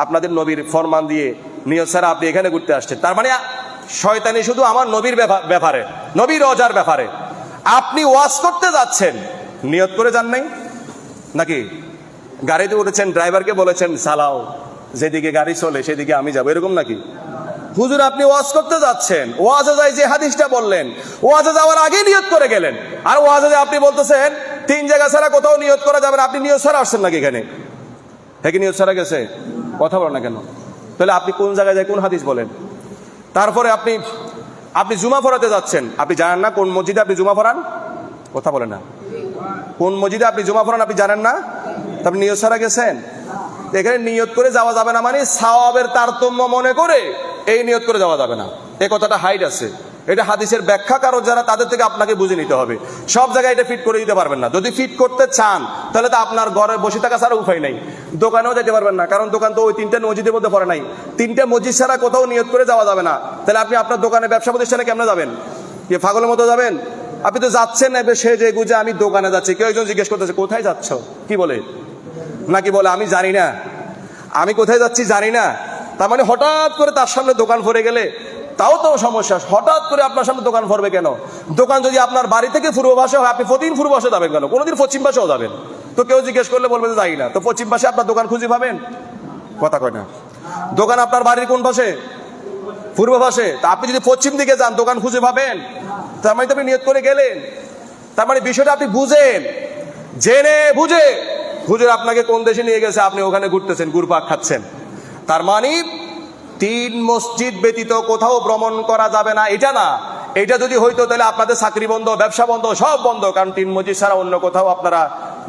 আপনাদের নবীর ফরমান দিয়ে নিয়ত ছাড়া আপনি এখানে ঘুরতে আসছেন। তার মানে শয়তানি শুধু আমার নবীর ব্যাপারে, নবীর রোজার ব্যাপারে। আপনি ওয়াজ করতে যাচ্ছেন, নিয়ত করে যান নাই নাকি? গাড়িতে উঠেছেন, ড্রাইভারকে বলেছেন চালাও, যেদিকে গাড়ি চলে সেদিকে আমি যাবো, এরকম নাকি? হুজুর আপনি ওয়াজ করতে যাচ্ছেন, ওয়াজে যাই যে হাদিসটা বললেন, ওয়াজে যাওয়ার আগে নিয়ত করে গেলেন। আর ওয়াজে যে আপনি বলতেছেন 3 জায়গা ছাড়া কোথাও নিয়ত করা যাবে না, আপনি নিয়ত ছাড়া আসছেন নাকি এখানে? হ্যাঁ কি নিয়ত ছাড়া গেছে? কথা বলেন না কেন? তাহলে আপনি কোন জায়গায় যায়, কোন হাদিস বলেন? তারপরে আপনি জুমা পড়াতে যাচ্ছেন, আপনি জানেন না কোন মসজিদে আপনি জুমা পড়ান? কথা বলেন না। কোন মসজিদে আপনি জুমা পড়ান আপনি জানেন না, আপনি নিয়ত ছাড়া গেছেন। এখানে নিয়ত করে যাওয়া যাবে না, মানে সাওয়াবের তারতম্য মনে করে এই নিয়ত করে যাওয়া যাবে না, এই কথাটা হাইট আছে। এটা হাদিসের ব্যাখ্যাকারক যারা, তাদের থেকে আপনাকে বুঝে নিতে হবে। সব জায়গায় এটা ফিট করে দিতে পারবেন না। যদি ফিট করতে চান তাহলে তো আপনার ঘরে বসে থাকা ছাড়া উপায় নাই, দোকানেও যেতে পারবেন না, কারণ দোকান তো ওই 3টা মসজিদের মধ্যে পড়ে নাই। 3টা মসজিদ ছাড়া কোথাও নিয়ত করে যাওয়া যাবে না। তাহলে আপনি আপনার দোকানে, ব্যবসা প্রতিষ্ঠানে কেমনে যাবেন? কি পাগলের মতো যাবেন? আপনি তো যাচ্ছেন না সে যে গুজে আমি দোকানে যাচ্ছি, কেউ একজন জিজ্ঞেস করতেছে কোথায় যাচ্ছ, কি বলে? নাকি বলে আমি জানি না, আমি কোথায় যাচ্ছি জানি না। তার মানে হঠাৎ করে তার সামনে দোকান পড়ে গেলে তাও তো সমস্যা। হঠাৎ করে আপনার সামনে দোকান পড়বে কেন? দোকান যদি আপনার বাড়ি থেকে পূর্ব পাশে হয়, আপনি প্রতিদিন পূর্ব পাশে যাবেন কেন? কোনোদিন পশ্চিম পাশেও যাবেন? তো কেউ জিজ্ঞেস করলে বলবেন যে যাই না, তো পশ্চিম পাশে আপনার দোকান খুঁজে পাবেন? কথা কয় না। দোকান আপনার বাড়ির কোন পাশে? পূর্ব পাশে। তা আপনি যদি পশ্চিম দিকে যান দোকান খুঁজে পাবেন? তার মানে তো আপনি নিয়ত করে গেলেন। তার মানে বিষয়টা আপনি বুঝেন, জেনে বুঝে হুজুর আপনাকে কোন দেশে নিয়ে গেছে, আপনি ওখানে ঘুরতেছেন, ঘুরপাক খাচ্ছেন। তার মানে 3 মসজিদ ব্যতীত কোথাও ভ্রমণ করা যাবে না, এটা না। এটা যদি হইতো তাহলে আপনাদের চাকরি বন্ধ, ব্যবসা বন্ধ, সব বন্ধ, কারণ 3 মসজিদ ছাড়া অন্য কোথাও আপনারা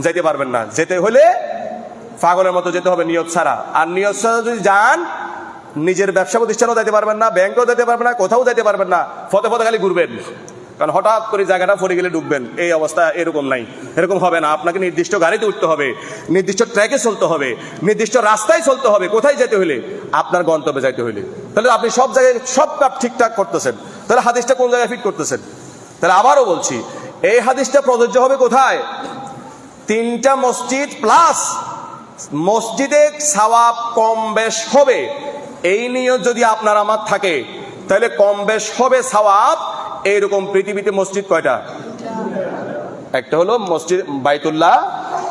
যেতে পারবেন না। যেতে হলে পাগলের মতো যেতে হবে নিয়ত ছাড়া। আর নিয়ত ছাড়া যদি যান, নিজের ব্যবসা প্রতিষ্ঠানও যেতে পারবেন না, ব্যাংকেও যেতে পারবেন না, কোথাও যেতে পারবেন না, ফতে ফতে খালি ঘুরবেন। কারণ হঠাৎ করে জায়গাটা পড়ে গেলে ডুববেন, এই অবস্থা এরকম নাই, এরকম হবে না। আপনাকে নির্দিষ্ট গাড়িতে উঠতে হবে, নির্দিষ্ট ট্র্যাকে চলতে হবে, নির্দিষ্ট রাস্তায় চলতে হবে। কোথায় যেতে হলে? আপনার গন্তব্যে যাইতে হলে। তাহলে আপনি সব জায়গায় সব কাজ ঠিকঠাক করতেছেন, তাহলে হাদিসটা কোন জায়গায় ফিট করতেছেন? তাহলে আবারও বলছি, এই হাদিসটা প্রযোজ্য হবে কোথায়? 3টা মসজিদ প্লাস মসজিদে সওয়াব কম বেশ হবে, এই নিয়ত যদি আপনার আমার থাকে তাহলে কম বেশ হবে সওয়াব। এইরকম পৃথিবীতে মসজিদ কয়টা? একটা হলো মসজিদ বাইতুল্লাহ,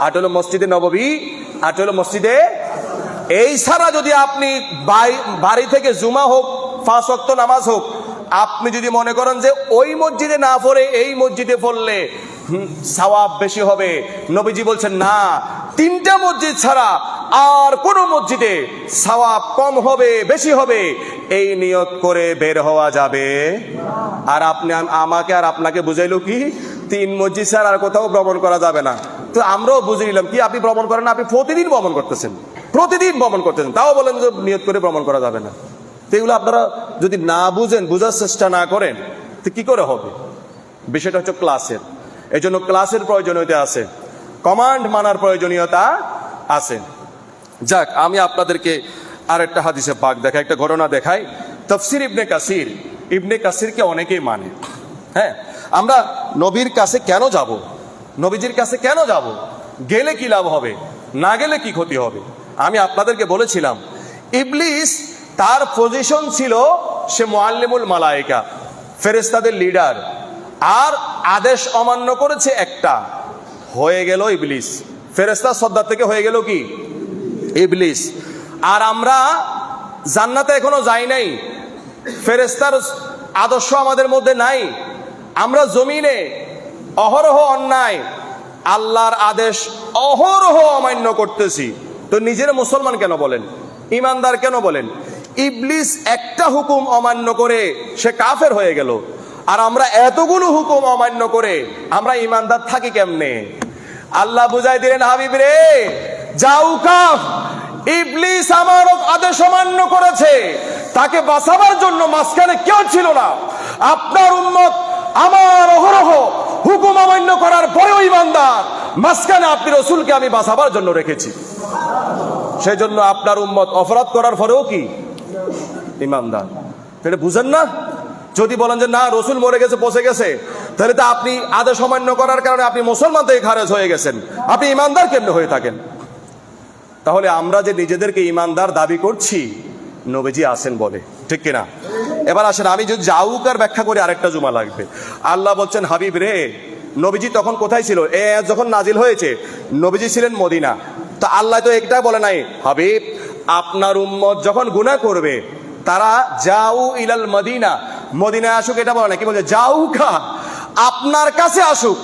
আরেকটা হলো মসজিদে নববী, আরেকটা হলো মসজিদে। এই ছাড়া যদি আপনি বাড়ি থেকে জুমা হোক, 5 ওয়াক্ত নামাজ হোক, আপনি যদি মনে করেন যে ওই মসজিদে না পড়ে এই মসজিদে পড়লে সওয়াব বেশি হবে, নবীজি বলছেন না, 3টা মসজিদ ছাড়া আর কোন মসজিদে সওয়াব কম হবে বেশি হবে, এই নিয়ত করে বের হওয়া যাবে। আর আপনি আমাকে আর আপনাকে বুঝাইলো কি 3 মসজিদ ছাড়া আর কোথাও ভ্রমণ করা যাবে না। তো আমরাও বুঝে নিলাম কি আপনি ভ্রমণ করেন না, আপনি প্রতিদিন ভ্রমণ করতেছেন, প্রতিদিন ভ্রমণ করতেছেন, তাও বলেন যে নিয়ত করে ভ্রমণ করা যাবে না। তো এগুলো আপনারা যদি না বুঝেন, বুঝার চেষ্টা না করেন, তো কি করে হবে? বিষয়টা হচ্ছে ক্লাসের। এই জন্য ক্লাসের প্রয়োজনীয়তা আছে, কমান্ড মানার প্রয়োজনীয়তা আছে। যাক, আমি আপনাদেরকে আরেকটা হাদিসে পাক দেখাই, একটা ঘটনা দেখাই। তাফসীর ইবনে কাসিরকে অনেকেই মানে। হ্যাঁ, আমরা নবীর কাছে কেন যাব? নবীজির কাছে কেন যাব? গেলে কি লাভ হবে, না গেলে কি ক্ষতি হবে? আমি আপনাদেরকে বলেছিলাম, ইবলিস তার পজিশন ছিল সে মুআল্লিমুল মালায়েকা, ফেরেশতাদের লিডার। আর আদেশ অমান্য করেছে একটা, হয়ে গেল ইবলিস। ফেরেশতা সর্দার থেকে হয়ে গেল কি? ইবলিস। আর আমরা জান্নাতে এখনো যাই নাই, ফেরেশতার আদর্শ আমাদের মধ্যে নাই। আমরা জমিনে অহরহ অন্যায়, আল্লাহর আদেশ অহরহ অমান্য করতেছি। তো নিজের মুসলমান কেন বলেন, ইমানদার কেন বলেন? ইবলিস একটা হুকুম অমান্য করে সে কাফের হয়ে গেল, আর আমরা এতগুলো হুকুম অমান্য করে আমরা ইমানদার থাকি কেমনে? আল্লাহ বুঝাই দিলেন, হাবিব রে যাও কাফ, ইবলিস আমার আদেশ অমান্য করেছে, তাকে বাঁচাবার জন্য মাঝখানে কেউ ছিল না। আপনার উম্মত আমার অহরহ হুকুম অমান্য করার পরেও ইমানদার, মাঝখানে আপনি রসুলকে আমি বাঁচাবার জন্য রেখেছি। সেই জন্য আপনার উম্মত অপরাধ করার পরেও কি ইমানদার, এটা বুঝেন না? যদি বলেন যে না রসুল মরে গেছে পচে গেছে, তাহলে তো আপনি আদেশ অমান্য করার কারণে আপনি মুসলমান থেকে খারেজ হয়ে গেছেন, আপনি ইমানদার কেমনে হয়ে থাকেন? তাহলে আমরা যে নিজেদেরকে ইমানদার দাবি করছি, নবীজি আছেন বলে, ঠিক কিনা? এবার আসেন, আমি যদি জাউকার ব্যাখ্যা করি আরেকটা জুমা লাগবে। আল্লাহ বলছেন হাবিব রে, নবীজি তখন কোথায় ছিল? যখন নাজিল হয়েছে নবীজি ছিলেন মদিনা। তো আল্লাহ তো একটা বলে নাই, হাবিব আপনার উম্মত যখন গুনাহ করবে তারা যাও ইলাল মদিনা, মদিনায় আসুক, এটা বলে না। কি বলছে? যাউকা, আপনার কাছে আসুক।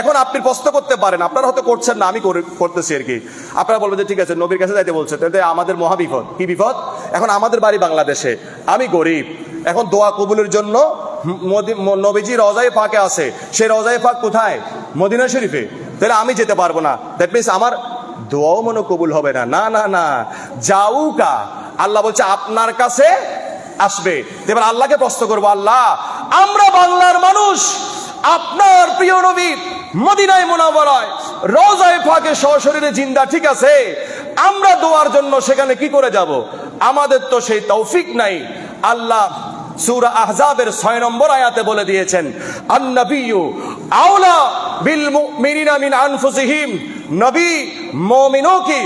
এখন আপনি প্রশ্ন করতে পারেন, আপনারা হয়তো করছেন না, আমি করতেছি আর কি। আপনারা বলবেন যে ঠিক আছে নবীর কাছে যাইতে বলছে, তাহলে আমাদের মহা বিপদ। কি বিপদ? এখন আমাদের বাড়ি বাংলাদেশে, আমি গরিব, এখন দোয়া কবুলের জন্য নবীজি রওজায়ে পাকে আছে, সেই রওজায়ে পাক কোথায়? মদিনা শরীফে। তাহলে আমি যেতে পারবো না, দ্যাট মিনস আমার দোয়াও মনে কবুল হবে না। না না না, যাউকা, আল্লাহ বলছে আপনার কাছে আসবে। এবার আল্লাহকে প্রশ্ন করবো, আল্লাহ আমরা বাংলার মানুষ, আপনার প্রিয় নবী মদিনায় মুনাওয়ারায় রওজায়ে পাকে সশরীরে জিন্দা, ঠিক আছে, আমরা দোয়ার জন্য সেখানে কি করে যাব? আমাদের তো সেই তৌফিক নাই। আল্লাহ সূরা আহজাবের 6 নম্বর আয়াতে বলে দিয়েছেন, আন-নাবিয়্যু আওলা বিল মুমিনিনা মিন আনফুসিহিম, নবী মুমিনों की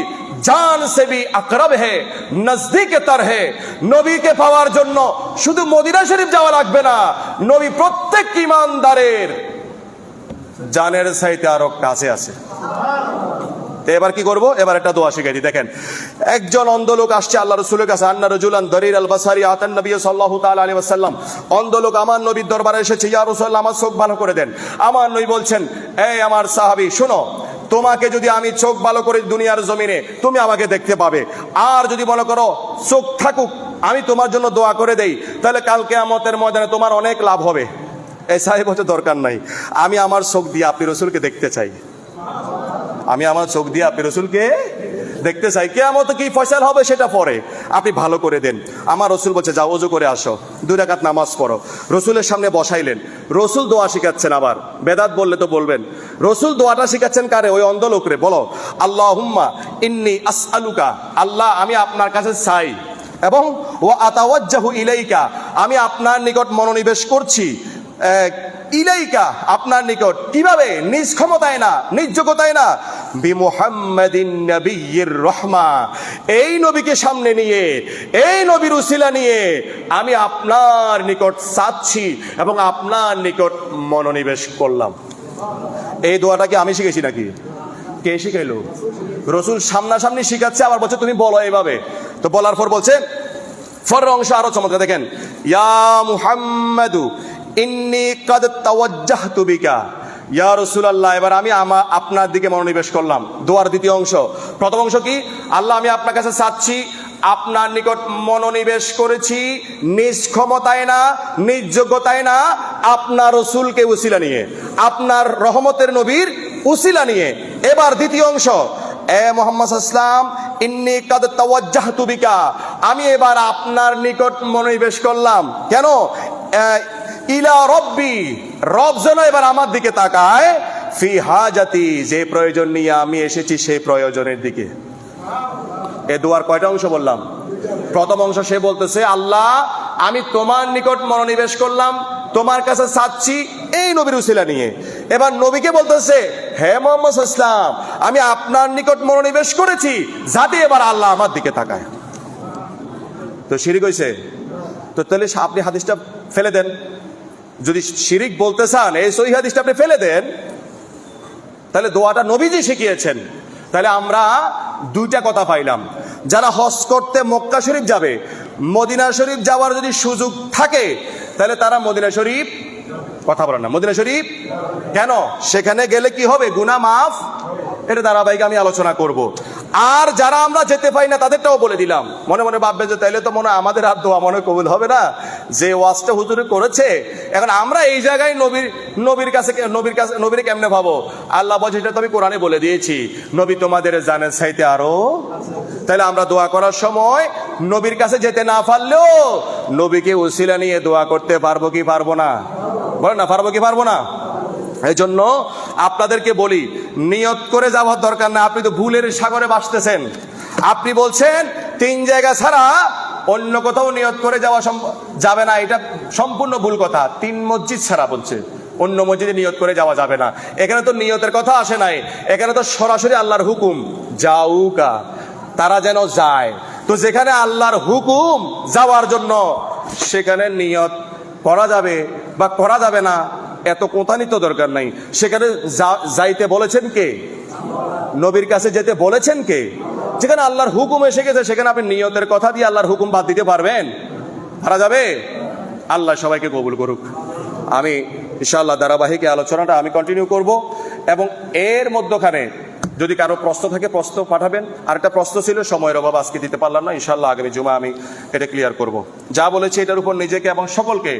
জান সে ভি আকরাব হে, নজদীকে তর হে। নবীকে পাওয়ার জন্য শুধু মদিনা শরীফ যাওয়া লাগবে না, নবী প্রত্যেক ইমানদারের জানের চাইতে আরো কাছে আছে। এবার কি করব? এবার একটা দোয়া শিখাই দিই। দেখেন, একজন অন্ধ লোক আসছে আল্লাহ রাসূলের কাছে। আন্না রাজুলান দরির আল বাসারি আতান নবী সাল্লাল্লাহু তাআলা আলাইহি ওয়াসাল্লাম, অন্ধ লোক আমার নবীর দরবারে এসেছে। ইয়া রাসূলুল্লাহ, আমার চোখ ভালো করে দেন। আমার নবী বলছেন, এই আমার সাহাবী শোনো, তোমাকে যদি আমি চোখ ভালো করে দুনিয়ার জমিনে তুমি আমাকে দেখতে পাবে, আর যদি মনে করো চোখ থাকুক আমি তোমার জন্য দোয়া করে দেই, তাহলে কাল কিয়ামতের ময়দানে তোমার অনেক লাভ হবে। এই সাহেব হচ্ছে দরকার নাই, আমি আমার চোখ দিয়ে আপনি রসুলকে দেখতে চাই, আমি আমার চোখ দিয়ে আপনি রসুলকে দেখতে চাই। কিয়ামত কি ফয়সালা হবে সেটা পরে, আপনি ভালো করে দেন। আমার রসুল বলছে যাও ওযু করে আসো, 2 রাকাত নামাজ পড়ো। রসুলের সামনে বসাইলেন, রসুল দোয়া শিখাচ্ছেন। আবার বেদাত বললে তো বলবেন, রসুল দোয়াটা শিখাচ্ছেন কারে? ওই অন্ধ লোকরে। বলো আল্লাহুম্মা ইন্নী আসআলুকা, আল্লাহ আমি আপনার কাছে চাই, এবং ওয়া আতাওয়াজ্জাহু ইলাইকা, আমি আপনার নিকট মনোনিবেশ করছি। ইলাইকা, আপনার নিকট। কিভাবে? নিজ ক্ষমতায় না, নিজ যোগ্যতায় না। বিমুহাম্মাদিন নবিয়্যির রাহমা, এই নবীকে সামনে নিয়ে, এই নবীর উসিলা নিয়ে আমি আপনার নিকট চাচ্ছি এবং আপনার নিকট মনোনিবেশ করলাম। এই দোয়াটা কি আমি শিখেছি নাকি? কে শিখাইলো? রসুল সামনাসামনি শিখাচ্ছে, আবার বলছে তুমি বলো এইভাবে। তো বলার পর বলছে, পরের অংশ আরো চমৎকার, দেখেন, ইয়া মুহাম্মাদু ইন্নী কাদ তাওয়াজ্জাহতু বিকা, ইয়া রাসূলুল্লাহ, এবার আমি আপনার দিকে মনোনিবেশ করলাম। দোয়ার দ্বিতীয় অংশ। প্রথম অংশ কি? আল্লাহ আমি আপনার কাছে চাচ্ছি, আপনার নিকট মনোনিবেশ করেছি, নিজ ক্ষমতায় না, নিজ যোগ্যতায় না, আপনার রসুলকে উসিলা নিয়ে, আপনার রহমতের নবীর উসিলা নিয়ে। এবার দ্বিতীয় অংশ, এ মুহাম্মদ সাল্লাল্লাহু আলাইহি ওয়াসাল্লাম ইন্নী কাদ তাওয়াজ্জাহতু বিকা, আমি এবার আপনার নিকট মনোনিবেশ করলাম। কেন? ইলা রব্বি, রব যেন এবার আমার দিকে তাকায়, ফি হাজাতি, যে প্রয়োজন নিয়ে আমি এসেছি সেই প্রয়োজনের দিকে। এ দোয়ার কয়টা অংশ বললাম? প্রথম অংশ সে বলতেছে আল্লাহ আমি তোমার নিকট মনোনিবেশ করলাম, তোমার কাছে চাচ্ছি এই নবীর উসিলা নিয়ে। এবার নবীকে বলতেছে, হে মুহাম্মদ সাল্লাল্লাহু আলাইহি ওয়াসাল্লাম, আমি আপনার নিকট মনোনিবেশ করেছি যাতে এবার আল্লাহ আমার দিকে তাকায়। তো শিরিক হইছে? তো তাহলে আপনি হাদিসটা ফেলে দেন। যদি শিরিক বলতে চান, এই সহিহ হাদিসটা আপনি ফেলে দেন, তাহলে দোয়াটা নবীজি শিখিয়েছেন। তাহলে আমরা 2টা কথা পাইলাম। যারা হজ করতে মক্কা শরীফ যাবে, মদিনা শরীফ যাওয়ার যদি সুযোগ থাকে, তাহলে তারা মদিনা শরীফ, কথা বলেন না, মদিনা শরীফ কেন? সেখানে গেলে কি হবে? গুনাহ মাফ। এটা ধারাবাহিক আমি আলোচনা করব। আর যারা আমরা যেতে পাই না তাদেরটাও বলে দিলাম। মনে মনে ভাববে যে তাইলে তো মনে হয় আমাদের আর দোয়া মনে কবুল হবে না, যে ওয়াজটা হুজুরে করেছে। এখন আমরা এই জায়গায় নবীর কাছে নবীর কেমনে ভাবো? আল্লাহ বলছে এটা তো আমি কোরআনে বলে দিয়েছি, নবী তোমাদের জানের চাইতে আরো। তাহলে আমরা দোয়া করার সময় নবীর কাছে যেতে না পারলেও নবীকে উসিলা নিয়ে দোয়া করতে পারবো কি পারবো না? বলেন না, পারবো কি পারবো না? এই জন্য আপনাদেরকে বলি, নিয়ত করে যাওয়ার দরকার না। আপনি তো ভুলের সাগরে ভাসতেছেন। আপনি বলছেন 3 জায়গা ছাড়া অন্য কোথাও নিয়ত করে যাওয়া যাবে না, এটা সম্পূর্ণ ভুল কথা। 3 মসজিদ ছাড়া বলছে, অন্য মসজিদে নিয়ত করে যাওয়া যাবে না। এখানে তো নিয়তের কথা আসে নাই, এখানে তো সরাসরি আল্লাহর হুকুম, যাউকা, তারা যেন যায়। তো যেখানে আল্লাহর হুকুম যাওয়ার জন্য, সেখানে নিয়ত করা যাবে বা করা যাবে না এত কোথানি তো দরকার নাই। সেখানে যাইতে বলেছেন কে? নবীর কাছে যেতে বলেছেন কে? যেখানে আল্লাহর হুকুম এসে গেছে, সেখানে আপনি নিয়তের কথা দিয়ে আল্লাহর হুকুম বাদ দিতে পারবেন? পারা যাবে? আল্লাহ সবাইকে কবুল করুক। আমি ইনশাআল্লাহ ধারাবাহিক আলোচনাটা আমি কন্টিনিউ করব, এবং এর মধ্যখানে যদি কারো প্রশ্ন থাকে প্রশ্ন পাঠাবেন। আরেকটা প্রশ্ন ছিল, সময়ের অভাব আজকে দিতে পারলাম না, ইনশাআল্লাহ আগামী জুমা আমি এটা ক্লিয়ার করব। যা বলেছি এটার উপর নিজেকে এবং সকলকে